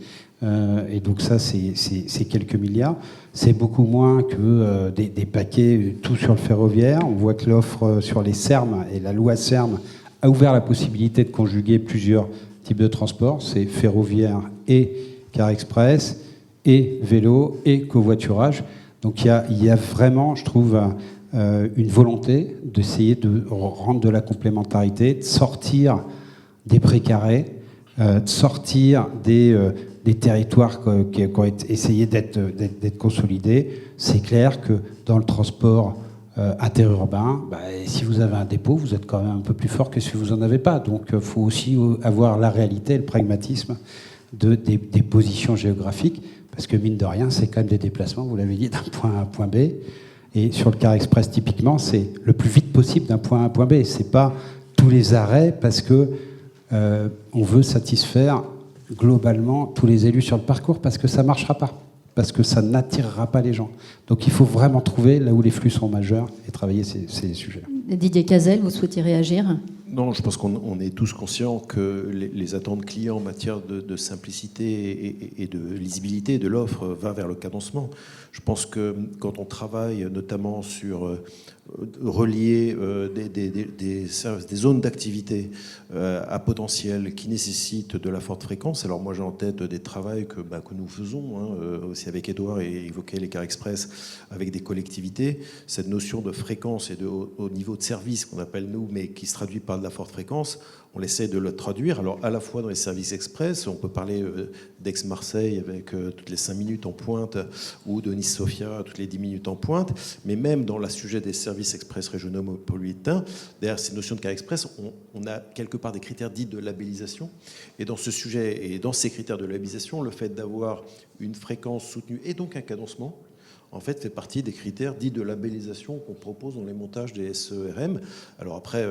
Et donc ça, c'est quelques milliards. C'est beaucoup moins que des paquets, tout sur le ferroviaire. On voit que l'offre sur les SERM et la loi SERM a ouvert la possibilité de conjuguer plusieurs types de transport. C'est ferroviaire et car express, et vélo, et covoiturage. Donc il y a vraiment, je trouve, une volonté d'essayer de rendre de la complémentarité, de sortir des précarés, de sortir des territoires qui ont essayé d'être consolidés. C'est clair que dans le transport interurbain, si vous avez un dépôt, vous êtes quand même un peu plus fort que si vous n'en avez pas. Donc il faut aussi avoir la réalité, le pragmatisme des positions géographiques, parce que mine de rien, c'est quand même des déplacements, vous l'avez dit, d'un point A à un point B. Et sur le Car Express, typiquement, c'est le plus vite possible d'un point A à un point B. C'est pas tous les arrêts parce que on veut satisfaire globalement tous les élus sur le parcours, parce que ça ne marchera pas, parce que ça n'attirera pas les gens. Donc il faut vraiment trouver là où les flux sont majeurs et travailler ces sujets. Didier Cazel, vous souhaitez réagir ? Non, je pense qu'on est tous conscients que les attentes clients en matière de simplicité et de lisibilité de l'offre va vers le cadencement. Je pense que quand on travaille notamment sur relier des zones d'activité à potentiel qui nécessitent de la forte fréquence, alors moi j'ai en tête des travaux que nous faisons, aussi avec Édouard et évoquer les Car Express avec des collectivités, cette notion de fréquence et de haut niveau de service qu'on appelle nous, mais qui se traduit par de la forte fréquence, on essaie de le traduire. Alors à la fois dans les services express, on peut parler d'Aix-Marseille avec toutes les 5 minutes en pointe, ou de Nice-Sofia toutes les 10 minutes en pointe, mais même dans le sujet des services express régionaux métropolitains, derrière ces notions de Car Express, on a quelque part des critères dits de labellisation. Et dans ce sujet et dans ces critères de labellisation, le fait d'avoir une fréquence soutenue et donc un cadencement, en fait, fait partie des critères dits de labellisation qu'on propose dans les montages des SERM. Alors après,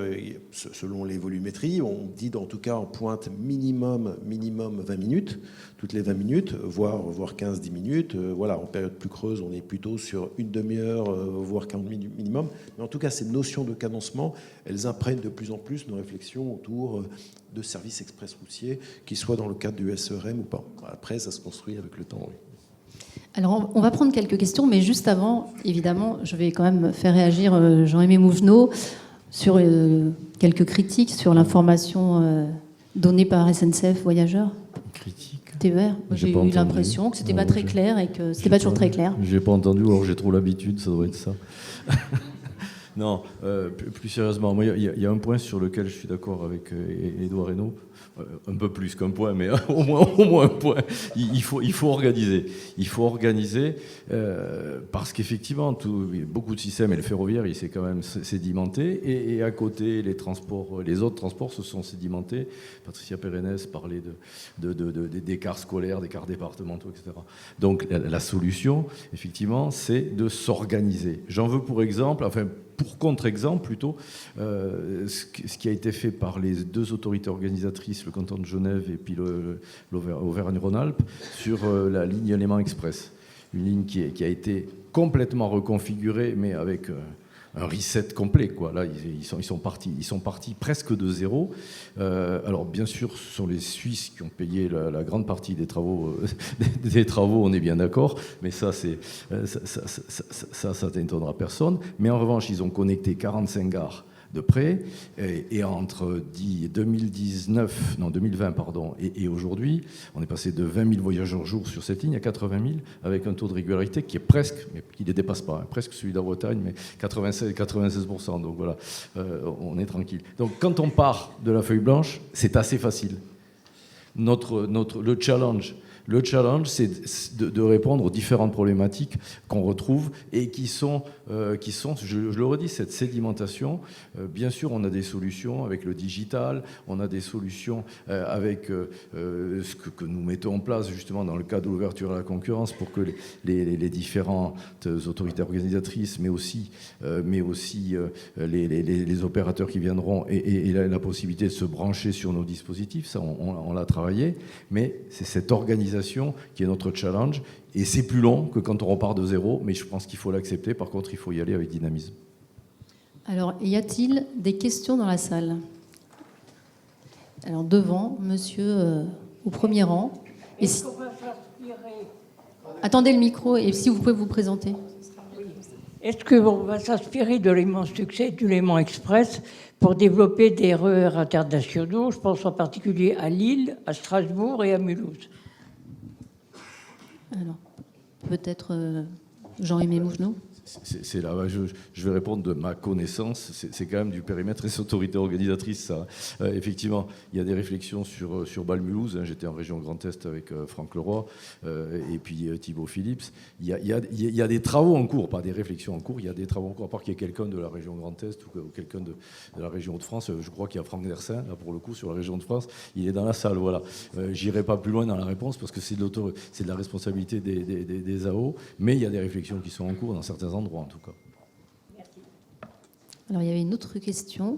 selon les volumétries, on dit en tout cas en pointe minimum 20 minutes, toutes les 20 minutes, voire 15-10 minutes. Voilà, en période plus creuse, on est plutôt sur une demi-heure, voire 40 minutes minimum. Mais en tout cas, ces notions de cadencement, elles imprègnent de plus en plus nos réflexions autour de services express routiers, qu'ils soient dans le cadre du SERM ou pas. Après, ça se construit avec le temps, oui. Alors, on va prendre quelques questions, mais juste avant, évidemment, je vais quand même faire réagir Jean-Aimé Mougenot sur quelques critiques sur l'information donnée par SNCF Voyageurs. Critique. TER. J'ai eu l'impression que c'était pas très clair et que c'était pas toujours très clair. J'ai pas entendu, alors j'ai trop l'habitude, ça doit être ça. Non, plus sérieusement, moi, il y a un point sur lequel je suis d'accord avec Édouard Reynaud. Un peu plus qu'un point, mais au moins un point. Il faut organiser. Il faut organiser parce qu'effectivement, beaucoup de systèmes, et le ferroviaire, il s'est quand même sédimenté. Et à côté, les autres transports se sont sédimentés. Patricia Pérennes parlait des cars scolaires, des cars départementaux, etc. Donc la solution, effectivement, c'est de s'organiser. J'en veux pour contre-exemple plutôt, ce qui a été fait par les deux autorités organisatrices, le canton de Genève et puis l'Auvergne-Rhône-Alpes, sur la ligne Léman Express. Une ligne qui a été complètement reconfigurée, mais avec un reset complet, quoi. Là, ils sont partis presque de zéro. Alors, bien sûr, ce sont les Suisses qui ont payé la grande partie des travaux, on est bien d'accord, mais ça n'étonnera personne. Mais en revanche, ils ont connecté 45 gares de près, et entre 2020 et aujourd'hui, on est passé de 20 000 voyageurs jour sur cette ligne à 80 000, avec un taux de régularité qui est presque, mais qui ne les dépasse pas, presque celui de la Bretagne, mais 96%. Donc voilà, on est tranquille. Donc quand on part de la feuille blanche, c'est assez facile. Le challenge, c'est de répondre aux différentes problématiques qu'on retrouve et qui sont, je le redis, cette sédimentation. Bien sûr, on a des solutions avec le digital, on a des solutions avec ce que nous mettons en place justement dans le cadre de l'ouverture à la concurrence pour que les différentes autorités organisatrices, mais aussi les opérateurs qui viendront et la possibilité de se brancher sur nos dispositifs, ça on l'a travaillé, mais c'est cette organisation qui est notre challenge, et c'est plus long que quand on repart de zéro, mais je pense qu'il faut l'accepter. Par contre, il faut y aller avec dynamisme. Alors, y a-t-il des questions dans la salle ? Alors, devant, monsieur, au premier rang. Et si... Attendez le micro, et si vous pouvez vous présenter. Est-ce qu'on va s'inspirer de l'immense succès du Léman Express pour développer des RER internationaux ? Je pense en particulier à Lille, à Strasbourg et à Mulhouse. Alors, peut-être Jean-Aimé Mougenot. C'est là, je vais répondre de ma connaissance, c'est quand même du périmètre des autorités organisatrices, ça. Effectivement, il y a des réflexions sur Bâle-Mulhouse, hein, j'étais en région Grand Est avec Franck Leroy et puis Thibaut Phillips. Il y a des travaux en cours, pas des réflexions en cours, il y a des travaux en cours, à part qu'il y ait quelqu'un de la région Grand Est ou quelqu'un de la région Hauts-de-France, je crois qu'il y a Franck Dersin, là pour le coup, sur la région de France, il est dans la salle, voilà. J'irai pas plus loin dans la réponse parce que c'est de la responsabilité des AO, mais il y a des réflexions qui sont en cours dans certains endroits en tout cas. Merci. Alors il y avait une autre question.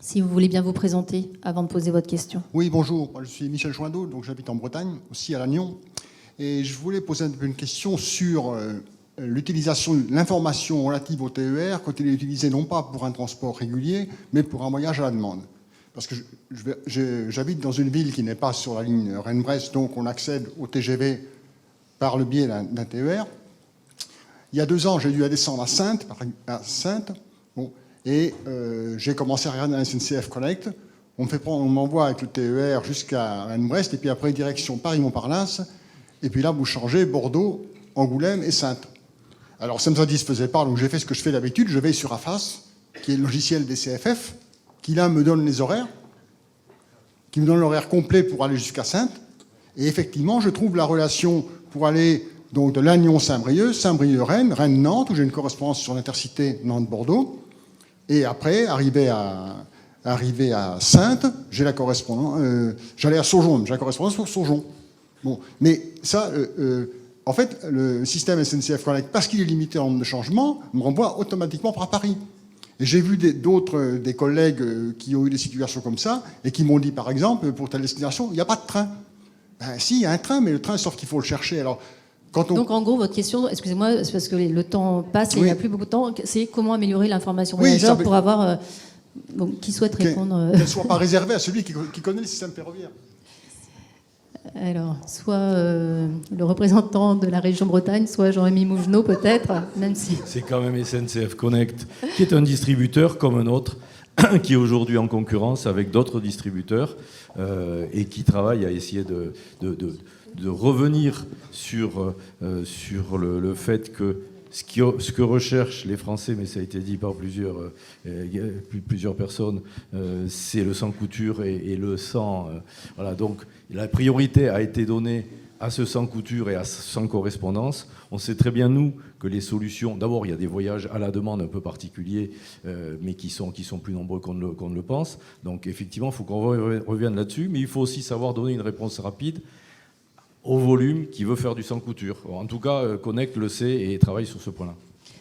Si vous voulez bien vous présenter avant de poser votre question. Oui, bonjour. Je suis Michel Joindeau, donc j'habite en Bretagne, aussi à Lannion. Et je voulais poser une question sur l'utilisation de l'information relative au TER quand il est utilisé non pas pour un transport régulier, mais pour un voyage à la demande. Parce que j'habite dans une ville qui n'est pas sur la ligne Rennes-Brest, donc on accède au TGV par le biais d'un TER. Il y a 2 ans, j'ai dû descendre à Saintes, bon, et j'ai commencé à regarder un SNCF Connect. On m'envoie avec le TER jusqu'à Rennes-Brest, et puis après, direction Paris-Montparnasse, et puis là, vous changez Bordeaux, Angoulême et Saintes. Alors, ça ne me satisfaisait pas, donc j'ai fait ce que je fais d'habitude, je vais sur AFAS, qui est le logiciel des CFF, qui là me donne les horaires, qui me donne l'horaire complet pour aller jusqu'à Saintes, et effectivement, je trouve la relation pour aller donc de Lannion-Saint-Brieuc, Saint-Brieuc-Rennes, Rennes-Nantes, où j'ai une correspondance sur l'intercité Nantes-Bordeaux. Et après, arrivé à Saintes, j'ai la correspondance. J'allais à Saujon, j'ai la correspondance pour Saujon. Bon, mais ça, en fait, le système SNCF Connect, parce qu'il est limité en nombre de changements, me renvoie automatiquement par Paris. Et j'ai vu des collègues qui ont eu des situations comme ça et qui m'ont dit, par exemple, pour telle destination, il n'y a pas de train. Ben si, il y a un train, mais le train, sauf qu'il faut le chercher. Alors, donc en gros, votre question, excusez-moi, c'est parce que le temps passe et il n'y a plus beaucoup de temps, c'est comment améliorer l'information voyageur pour avoir... qui souhaite répondre qu'elle ne soit pas réservée à celui qui connaît le système ferroviaire. Alors, soit le représentant de la région Bretagne, soit Jean-Rémy Mougenot peut-être, même si... C'est quand même SNCF Connect, qui est un distributeur comme un autre, qui est aujourd'hui en concurrence avec d'autres distributeurs et qui travaille à essayer de revenir sur le fait que ce que recherchent les Français, mais ça a été dit par plusieurs personnes, c'est le sans couture et le sans... voilà, donc la priorité a été donnée à ce sans couture et à ce sans correspondance. On sait très bien, nous, que les solutions... D'abord, il y a des voyages à la demande un peu particuliers, mais qui sont plus nombreux qu'on ne le pense. Donc, effectivement, il faut qu'on revienne là-dessus. Mais il faut aussi savoir donner une réponse rapide au volume qui veut faire du sans couture. En tout cas, Connect le sait et travaille sur ce point-là.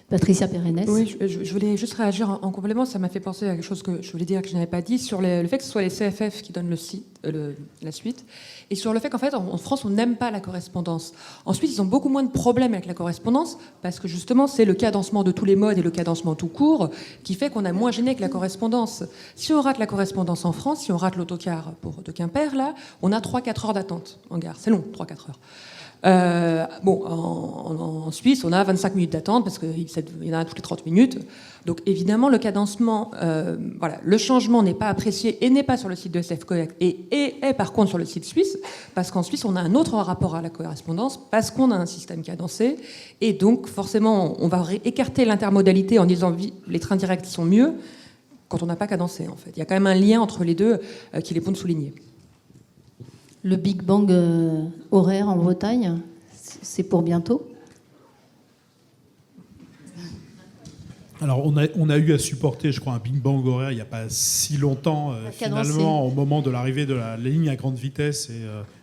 Patricia Pérennes. Oui, je voulais juste réagir en complément. Ça m'a fait penser à quelque chose que je voulais dire que je n'avais pas dit sur le fait que ce soit les CFF qui donnent la suite, et sur le fait qu'en fait, en France, on n'aime pas la correspondance. Ensuite, ils ont beaucoup moins de problèmes avec la correspondance parce que justement, c'est le cadencement de tous les modes et le cadencement tout court qui fait qu'on a moins gêné avec la correspondance. Si on rate la correspondance en France, si on rate l'autocar de Quimper, là, on a 3-4 heures d'attente en gare. C'est long, 3-4 heures. En Suisse, on a 25 minutes d'attente parce qu'il y en a toutes les 30 minutes. Donc évidemment, le cadencement, le changement n'est pas apprécié et n'est pas sur le site de SNCF Connect et est par contre sur le site suisse, parce qu'en Suisse, on a un autre rapport à la correspondance, parce qu'on a un système cadencé. Et donc forcément, on va écarter l'intermodalité en disant les trains directs sont mieux quand on n'a pas cadencé, en fait. Il y a quand même un lien entre les deux qu'il est bon de souligner. Le Big Bang horaire en Bretagne, c'est pour bientôt? Alors, on a eu à supporter, je crois, un Big Bang horaire il n'y a pas si longtemps, finalement, au moment de l'arrivée de la ligne à grande vitesse. Et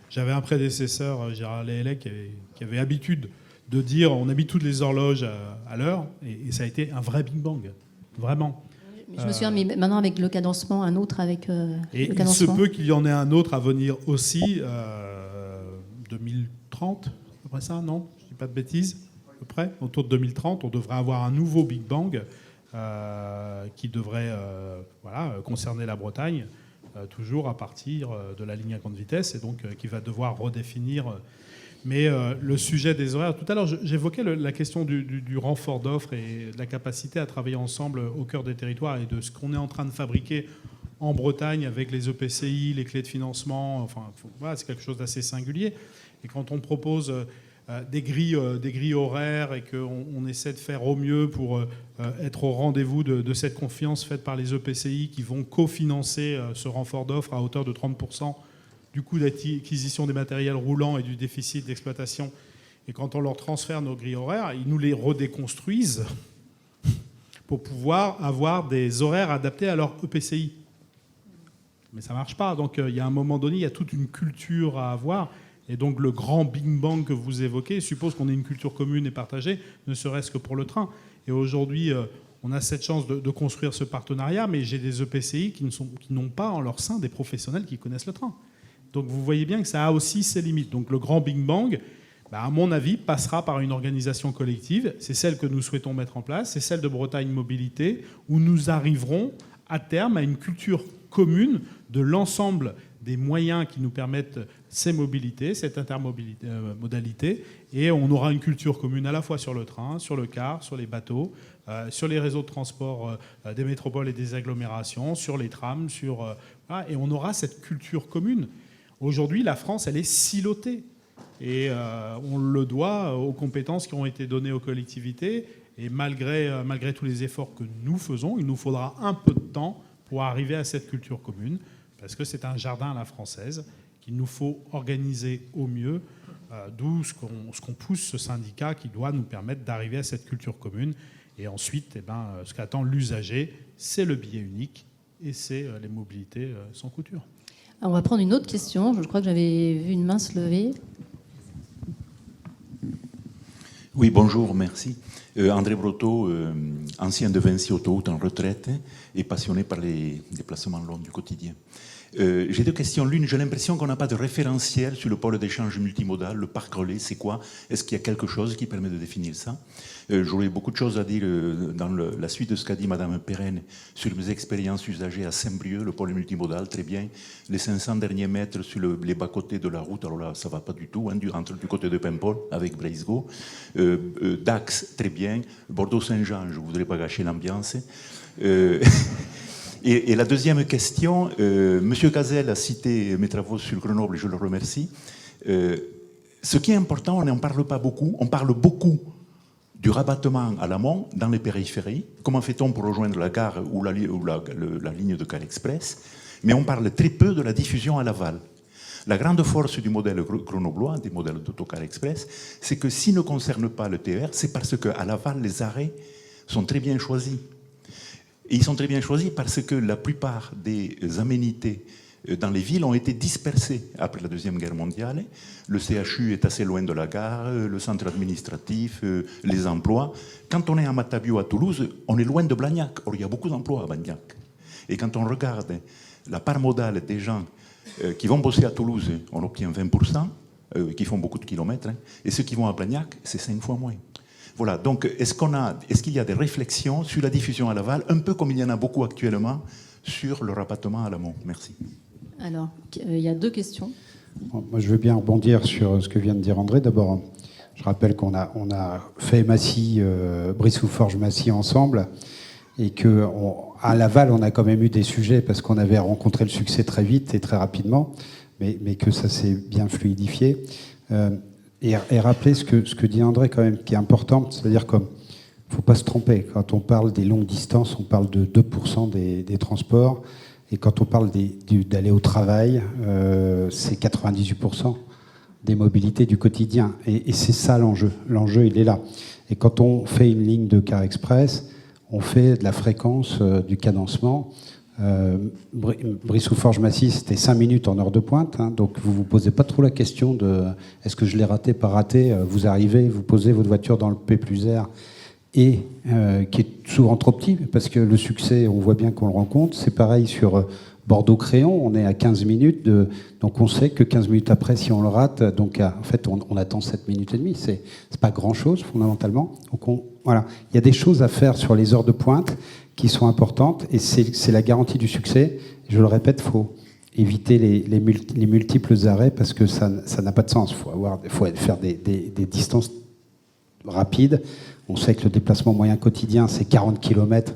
j'avais un prédécesseur, Gérard Léhélec, qui avait habitude de dire on a mis toutes les horloges à l'heure, et ça a été un vrai Big Bang, vraiment. Je me souviens, mais maintenant avec le cadencement, un autre avec et le cadencement. Il se peut qu'il y en ait un autre à venir aussi, 2030, après ça, non? Je ne dis pas de bêtises, à peu près. Autour de 2030, on devrait avoir un nouveau Big Bang qui devrait concerner la Bretagne, toujours à partir de la ligne à grande vitesse, et donc qui va devoir redéfinir... Mais le sujet des horaires, tout à l'heure, j'évoquais la question du renfort d'offres et de la capacité à travailler ensemble au cœur des territoires et de ce qu'on est en train de fabriquer en Bretagne avec les EPCI, les clés de financement. Enfin, voilà, c'est quelque chose d'assez singulier. Et quand on propose des grilles horaires et qu'on essaie de faire au mieux pour être au rendez-vous de cette confiance faite par les EPCI qui vont cofinancer ce renfort d'offres à hauteur de 30% du coût d'acquisition des matériels roulants et du déficit d'exploitation. Et quand on leur transfère nos grilles horaires, ils nous les redéconstruisent pour pouvoir avoir des horaires adaptés à leur EPCI. Mais ça ne marche pas. Donc il y a un moment donné, il y a toute une culture à avoir. Et donc le grand Big Bang que vous évoquez suppose qu'on ait une culture commune et partagée, ne serait-ce que pour le train. Et aujourd'hui, on a cette chance de construire ce partenariat, mais j'ai des EPCI qui n'ont pas en leur sein des professionnels qui connaissent le train. Donc vous voyez bien que ça a aussi ses limites. Donc le grand Big Bang, à mon avis, passera par une organisation collective. C'est celle que nous souhaitons mettre en place. C'est celle de Bretagne Mobilité, où nous arriverons à terme à une culture commune de l'ensemble des moyens qui nous permettent ces mobilités, cette intermodalité, et on aura une culture commune à la fois sur le train, sur le car, sur les bateaux, sur les réseaux de transport des métropoles et des agglomérations, sur les trams, et on aura cette culture commune. Aujourd'hui, la France, elle est silotée, et on le doit aux compétences qui ont été données aux collectivités, et malgré tous les efforts que nous faisons, il nous faudra un peu de temps pour arriver à cette culture commune, parce que c'est un jardin à la française qu'il nous faut organiser au mieux, d'où ce qu'on pousse ce syndicat qui doit nous permettre d'arriver à cette culture commune. Et ensuite, ce qu'attend l'usager, c'est le billet unique et c'est les mobilités sans couture. Alors on va prendre une autre question. Je crois que j'avais vu une main se lever. Oui, bonjour, merci. André Brotteau, ancien de Vinci Autoroute en retraite et passionné par les déplacements longs du quotidien. J'ai deux questions. L'une, j'ai l'impression qu'on n'a pas de référentiel sur le pôle d'échange multimodal, le parc relais, c'est quoi? Est-ce qu'il y a quelque chose qui permet de définir ça? J'aurais beaucoup de choses à dire dans la suite de ce qu'a dit Madame Perrenne sur mes expériences usagées à Saint-Brieuc, le pôle multimodal, très bien. Les 500 derniers mètres sur les bas-côtés de la route, alors là, ça va pas du tout, hein, du côté de Paimpol avec Breisgau. Dax, très bien. Bordeaux-Saint-Jean, je ne voudrais pas gâcher l'ambiance. Et la deuxième question, M. Cazel a cité mes travaux sur Grenoble et je le remercie. Ce qui est important, on n'en parle pas beaucoup. On parle beaucoup du rabattement à l'amont dans les périphéries. Comment fait-on pour rejoindre la gare ou la ligne de car express? Mais on parle très peu de la diffusion à l'aval. La grande force du modèle grenoblois, des modèles d'autocar express, c'est que s'ils ne concernent pas le TER, c'est parce qu'à l'aval, les arrêts sont très bien choisis. Et ils sont très bien choisis parce que la plupart des aménités dans les villes ont été dispersées après la Deuxième Guerre mondiale. Le CHU est assez loin de la gare, le centre administratif, les emplois. Quand on est à Matabio à Toulouse, on est loin de Blagnac. Or, il y a beaucoup d'emplois à Blagnac. Et quand on regarde la part modale des gens qui vont bosser à Toulouse, on obtient 20%, qui font beaucoup de kilomètres, hein, et ceux qui vont à Blagnac, c'est 5 fois moins. Voilà, donc est-ce qu'il y a des réflexions sur la diffusion à l'aval, un peu comme il y en a beaucoup actuellement sur le rabattement à l'amont? Merci. Alors, il y a deux questions. Moi, je veux bien rebondir sur ce que vient de dire André. D'abord, je rappelle qu'on a fait Massy, Brissoux-Forges-Massy ensemble, et qu'à l'aval, on a quand même eu des sujets parce qu'on avait rencontré le succès très vite et très rapidement, mais que ça s'est bien fluidifié. Et rappeler ce que dit André quand même, qui est important, c'est-à-dire qu'il ne faut pas se tromper. Quand on parle des longues distances, on parle de 2% des transports. Et quand on parle d'aller au travail, c'est 98% des mobilités du quotidien. Et c'est ça l'enjeu. L'enjeu, il est là. Et quand on fait une ligne de car express, on fait de la fréquence du cadencement. Brissoux-Forges-Massy, c'était 5 minutes en heure de pointe, hein, donc vous ne vous posez pas trop la question de est-ce que je l'ai raté, pas raté. Vous arrivez, vous posez votre voiture dans le P+R, et qui est souvent trop petit, parce que le succès, on voit bien qu'on le rencontre. C'est pareil sur Bordeaux-Créon, on est à 15 minutes, donc on sait que 15 minutes après, si on le rate, donc en fait, on attend 7 minutes et demie. C'est pas grand-chose, fondamentalement. Donc voilà, il y a des choses à faire sur les heures de pointe qui sont importantes, et c'est la garantie du succès. Je le répète, il faut éviter les multiples arrêts, parce que ça n'a pas de sens. Il faut faire des distances rapides. On sait que le déplacement moyen quotidien, c'est 40 km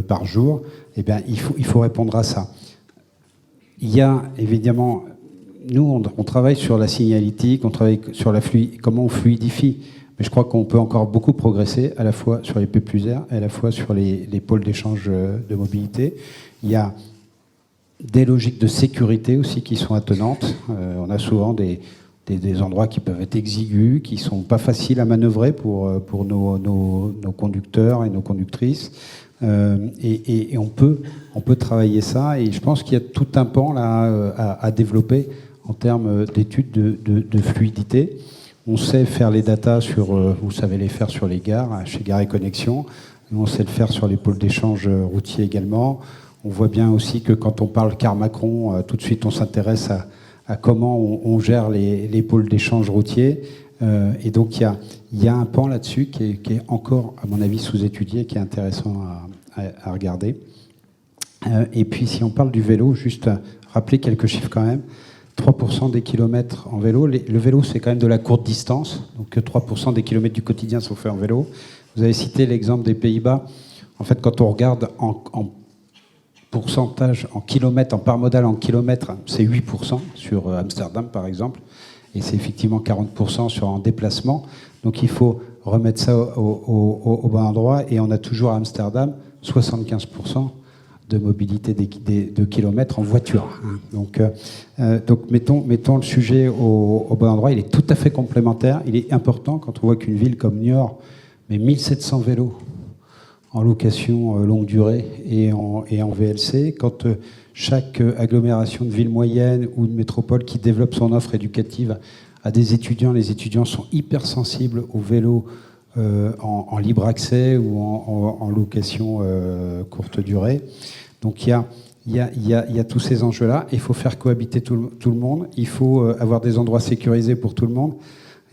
par jour. Eh bien, il faut répondre à ça. Il y a évidemment nous, on travaille sur la signalétique, on travaille sur comment on fluidifie. Mais je crois qu'on peut encore beaucoup progresser, à la fois sur les P+R et à la fois sur les pôles d'échange de mobilité. Il y a des logiques de sécurité aussi qui sont attenantes. On a souvent des endroits qui peuvent être exigus, qui ne sont pas faciles à manœuvrer pour nos conducteurs et nos conductrices. Et on peut travailler ça. Et je pense qu'il y a tout un pan là à développer en termes d'études de fluidité. On sait faire les datas vous savez les faire sur les gares, chez Gares et Connexions. On sait le faire sur les pôles d'échange routiers également. On voit bien aussi que quand on parle car Macron, tout de suite on s'intéresse à comment on gère les pôles d'échange routiers. Et donc il y a un pan là-dessus qui est encore, à mon avis, sous-étudié, qui est intéressant à regarder. Et puis si on parle du vélo, juste rappeler quelques chiffres quand même. 3% des kilomètres en vélo. Le vélo, c'est quand même de la courte distance. Donc 3% des kilomètres du quotidien sont faits en vélo. Vous avez cité l'exemple des Pays-Bas. En fait, quand on regarde en pourcentage, en kilomètres, en part modale en kilomètres, c'est 8% sur Amsterdam, par exemple. Et c'est effectivement 40% en déplacement. Donc il faut remettre ça au bon endroit. Et on a toujours à Amsterdam 75% de mobilité de kilomètres en voiture. Donc mettons le sujet au bon endroit. Il est tout à fait complémentaire. Il est important quand on voit qu'une ville comme Niort met 1700 vélos en location longue durée et en VLC. Quand chaque agglomération de ville moyenne ou de métropole qui développe son offre éducative a des étudiants, les étudiants sont hyper sensibles au vélo en libre accès ou en location courte durée. Donc il y a tous ces enjeux-là. Il faut faire cohabiter tout le monde. Il faut avoir des endroits sécurisés pour tout le monde.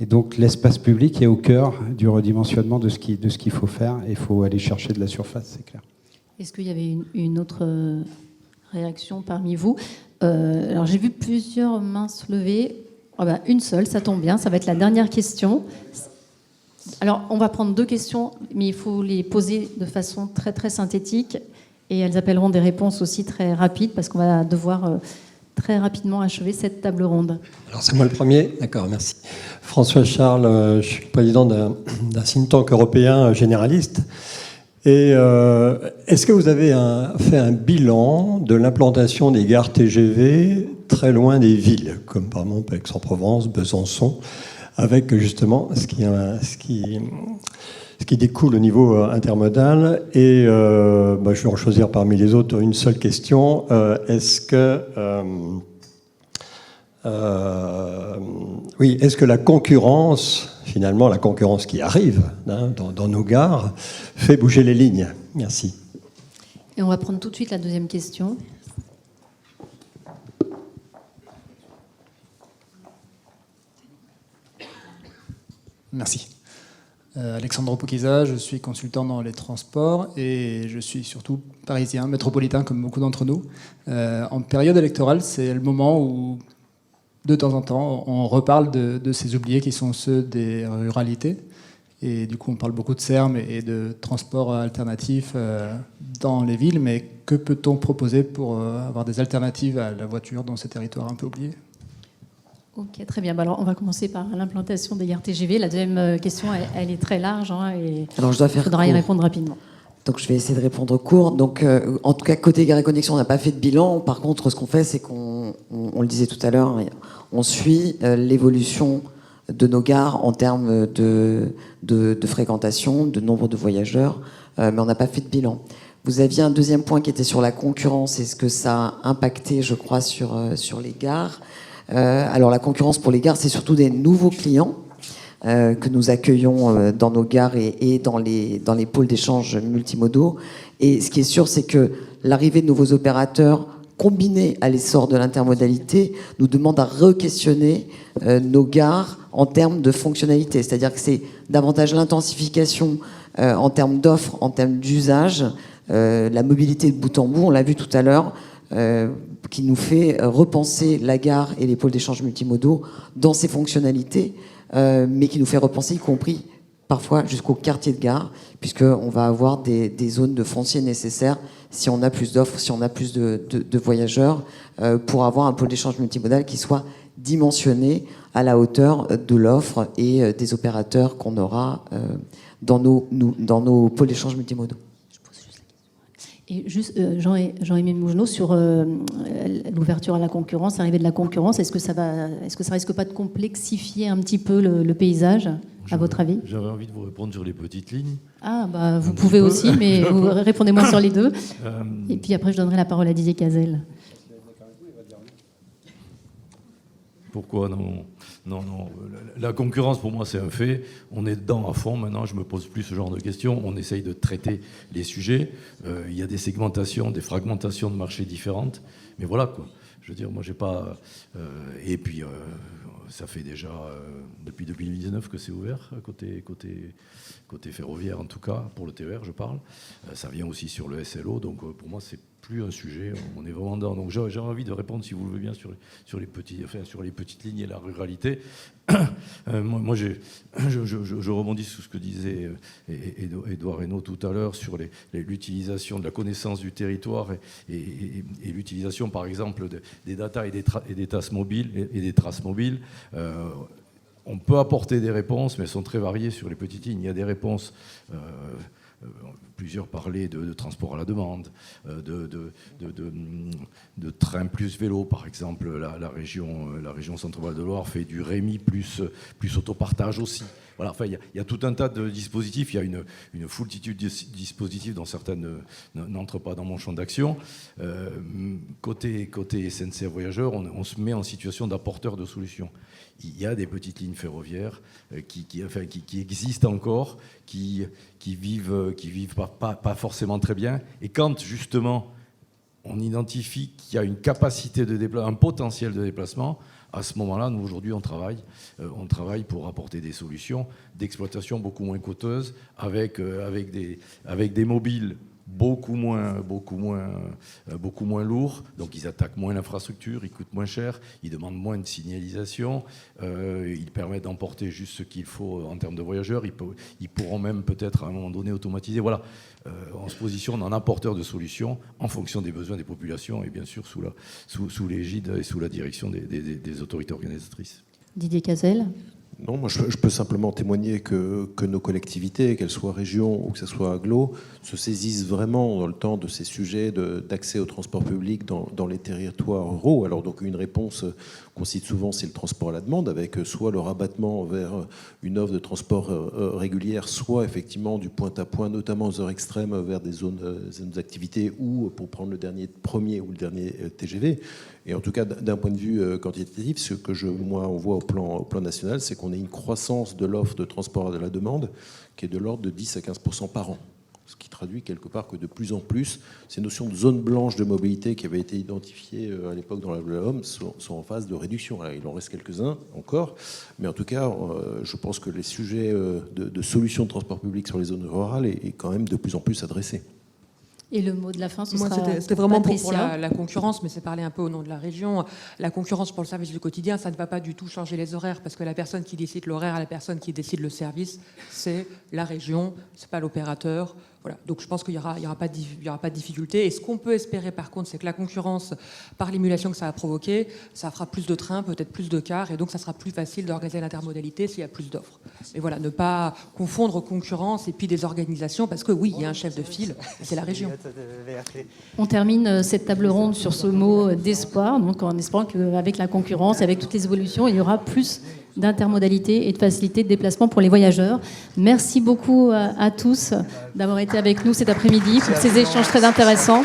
Et donc l'espace public est au cœur du redimensionnement de ce qu'il faut faire. Il faut aller chercher de la surface, c'est clair. Est-ce qu'il y avait une autre réaction parmi vous? Alors j'ai vu plusieurs mains se lever. Oh ben, une seule, ça tombe bien. Ça va être la dernière question. Alors on va prendre 2 questions, mais il faut les poser de façon très très synthétique. Et elles appelleront des réponses aussi très rapides, parce qu'on va devoir très rapidement achever cette table ronde. Alors c'est moi le premier. D'accord, merci. François Charles, je suis président d'un think tank européen généraliste. Et est-ce que vous avez fait un bilan de l'implantation des gares TGV très loin des villes, comme par exemple Aix-en-Provence, Besançon, avec justement ce qui découle au niveau intermodal? Et je vais en choisir parmi les autres une seule question. Est-ce que la concurrence, finalement la concurrence qui arrive dans nos gares, fait bouger les lignes? Merci. Et on va prendre tout de suite la deuxième question. Merci. Alexandre Pouquiza, je suis consultant dans les transports et je suis surtout parisien, métropolitain comme beaucoup d'entre nous. En période électorale, c'est le moment où, de temps en temps, on reparle de ces oubliés qui sont ceux des ruralités. Et du coup, on parle beaucoup de SERM et de transports alternatifs dans les villes. Mais que peut-on proposer pour avoir des alternatives à la voiture dans ces territoires un peu oubliés ? Ok, très bien. Alors, on va commencer par l'implantation des gares TGV. La deuxième question, elle est très large. Et alors, je dois faire faudra y répondre rapidement. Donc, je vais essayer de répondre court. Donc, en tout cas, côté Gares et Connexions, on n'a pas fait de bilan. Par contre, ce qu'on fait, c'est qu'on le disait tout à l'heure, on suit l'évolution de nos gares en termes de fréquentation, de nombre de voyageurs, mais on n'a pas fait de bilan. Vous aviez un deuxième point qui était sur la concurrence et ce que ça a impacté, je crois, sur les gares. Alors la concurrence pour les gares, c'est surtout des nouveaux clients que nous accueillons dans nos gares et dans les pôles d'échange multimodaux. Et ce qui est sûr, c'est que l'arrivée de nouveaux opérateurs, combinée à l'essor de l'intermodalité, nous demande à re-questionner nos gares en termes de fonctionnalité. C'est-à-dire que c'est davantage l'intensification en termes d'offres, en termes d'usage, la mobilité de bout en bout, on l'a vu tout à l'heure, qui nous fait repenser la gare et les pôles d'échange multimodaux dans ses fonctionnalités, mais qui nous fait repenser y compris parfois jusqu'au quartier de gare, puisqu'on va avoir des zones de foncier nécessaires si on a plus d'offres, si on a plus de voyageurs, pour avoir un pôle d'échange multimodal qui soit dimensionné à la hauteur de l'offre et des opérateurs qu'on aura dans nos pôles d'échange multimodaux. Et juste, Jean-Émile Mougenot, sur l'ouverture à la concurrence, l'arrivée de la concurrence, est-ce que ça risque pas de complexifier un petit peu le paysage, à votre avis? J'avais envie de vous répondre sur les petites lignes. Ah, bah, vous pouvez aussi, mais répondez-moi sur les deux. Et puis après, je donnerai la parole à Didier Cazel. Pourquoi non? Non. La concurrence, pour moi, c'est un fait. On est dedans à fond. Maintenant, je me pose plus ce genre de questions. On essaye de traiter les sujets. Il y a des segmentations, des fragmentations de marchés différentes. Mais voilà, quoi. Je veux dire, moi, j'ai pas... et puis, ça fait déjà depuis 2019 que c'est ouvert, côté ferroviaire, en tout cas, pour le TER, je parle. Ça vient aussi sur le SLO. Donc, pour moi, c'est plus un sujet, on est vraiment dedans. Donc j'ai envie de répondre, si vous le voulez bien, sur les petites lignes et la ruralité. Moi, je rebondis sur ce que disait Édouard Reynaud tout à l'heure sur l'utilisation de la connaissance du territoire et l'utilisation, par exemple, des data et des traces mobiles. On peut apporter des réponses, mais elles sont très variées sur les petites lignes. Il y a des réponses... plusieurs parlaient de transport à la demande, de train plus vélo, par exemple. La région Centre-Val de Loire fait du Rémi plus autopartage aussi. Voilà, enfin, il y a tout un tas de dispositifs. Il y a une foultitude de dispositifs dont certaines n'entrent pas dans mon champ d'action. Côté SNCF Voyageurs, on se met en situation d'apporteur de solutions. Il y a des petites lignes ferroviaires qui existent encore, qui vivent pas forcément très bien. Et quand, justement, on identifie qu'il y a une capacité de déplacement, un potentiel de déplacement, à ce moment-là, nous, aujourd'hui, on travaille pour apporter des solutions d'exploitation beaucoup moins coûteuses, avec des mobiles beaucoup moins lourds, donc ils attaquent moins l'infrastructure, ils coûtent moins cher, ils demandent moins de signalisation, ils permettent d'emporter juste ce qu'il faut en termes de voyageurs, ils pourront même peut-être à un moment donné automatiser. Voilà, on se positionne en apporteur de solutions en fonction des besoins des populations et bien sûr sous l'égide et sous la direction des autorités organisatrices. Didier Cazel. Non, moi je peux simplement témoigner que nos collectivités, qu'elles soient régions ou que ce soit agglo, se saisissent vraiment dans le temps de ces sujets d'accès au transport public dans les territoires ruraux. Alors donc une réponse qu'on cite souvent, c'est le transport à la demande, avec soit le rabattement vers une offre de transport régulière, soit effectivement du point à point, notamment aux heures extrêmes, vers des zones d'activité ou pour prendre le premier ou le dernier TGV. Et en tout cas, d'un point de vue quantitatif, ce que on voit au plan national, c'est qu'on a une croissance de l'offre de transport à la demande qui est de l'ordre de 10 à 15% par an. Ce qui traduit quelque part que de plus en plus, ces notions de zone blanche de mobilité qui avaient été identifiées à l'époque dans la loi Homme sont en phase de réduction. Alors, il en reste quelques-uns encore, mais en tout cas, je pense que les sujets de solutions de transport public sur les zones rurales est quand même de plus en plus adressé. Et le mot de la fin, Moi, c'était vraiment pour la concurrence, mais c'est parler un peu au nom de la région. La concurrence pour le service du quotidien, ça ne va pas du tout changer les horaires, parce que la personne qui décide l'horaire et la personne qui décide le service, c'est la région, c'est pas l'opérateur. Voilà. Donc je pense qu'il n'y aura pas de difficulté. Et ce qu'on peut espérer par contre, c'est que la concurrence, par l'émulation que ça a provoqué, ça fera plus de trains, peut-être plus de cars, et donc ça sera plus facile d'organiser l'intermodalité s'il y a plus d'offres. Mais voilà, ne pas confondre concurrence et puis des organisations, parce que oui, il y a un chef de file, c'est la région. On termine cette table ronde sur ce mot d'espoir, donc en espérant qu'avec la concurrence, avec toutes les évolutions, il y aura plus d'intermodalité et de facilité de déplacement pour les voyageurs. Merci beaucoup à tous d'avoir été avec nous cet après-midi pour ces échanges très intéressants.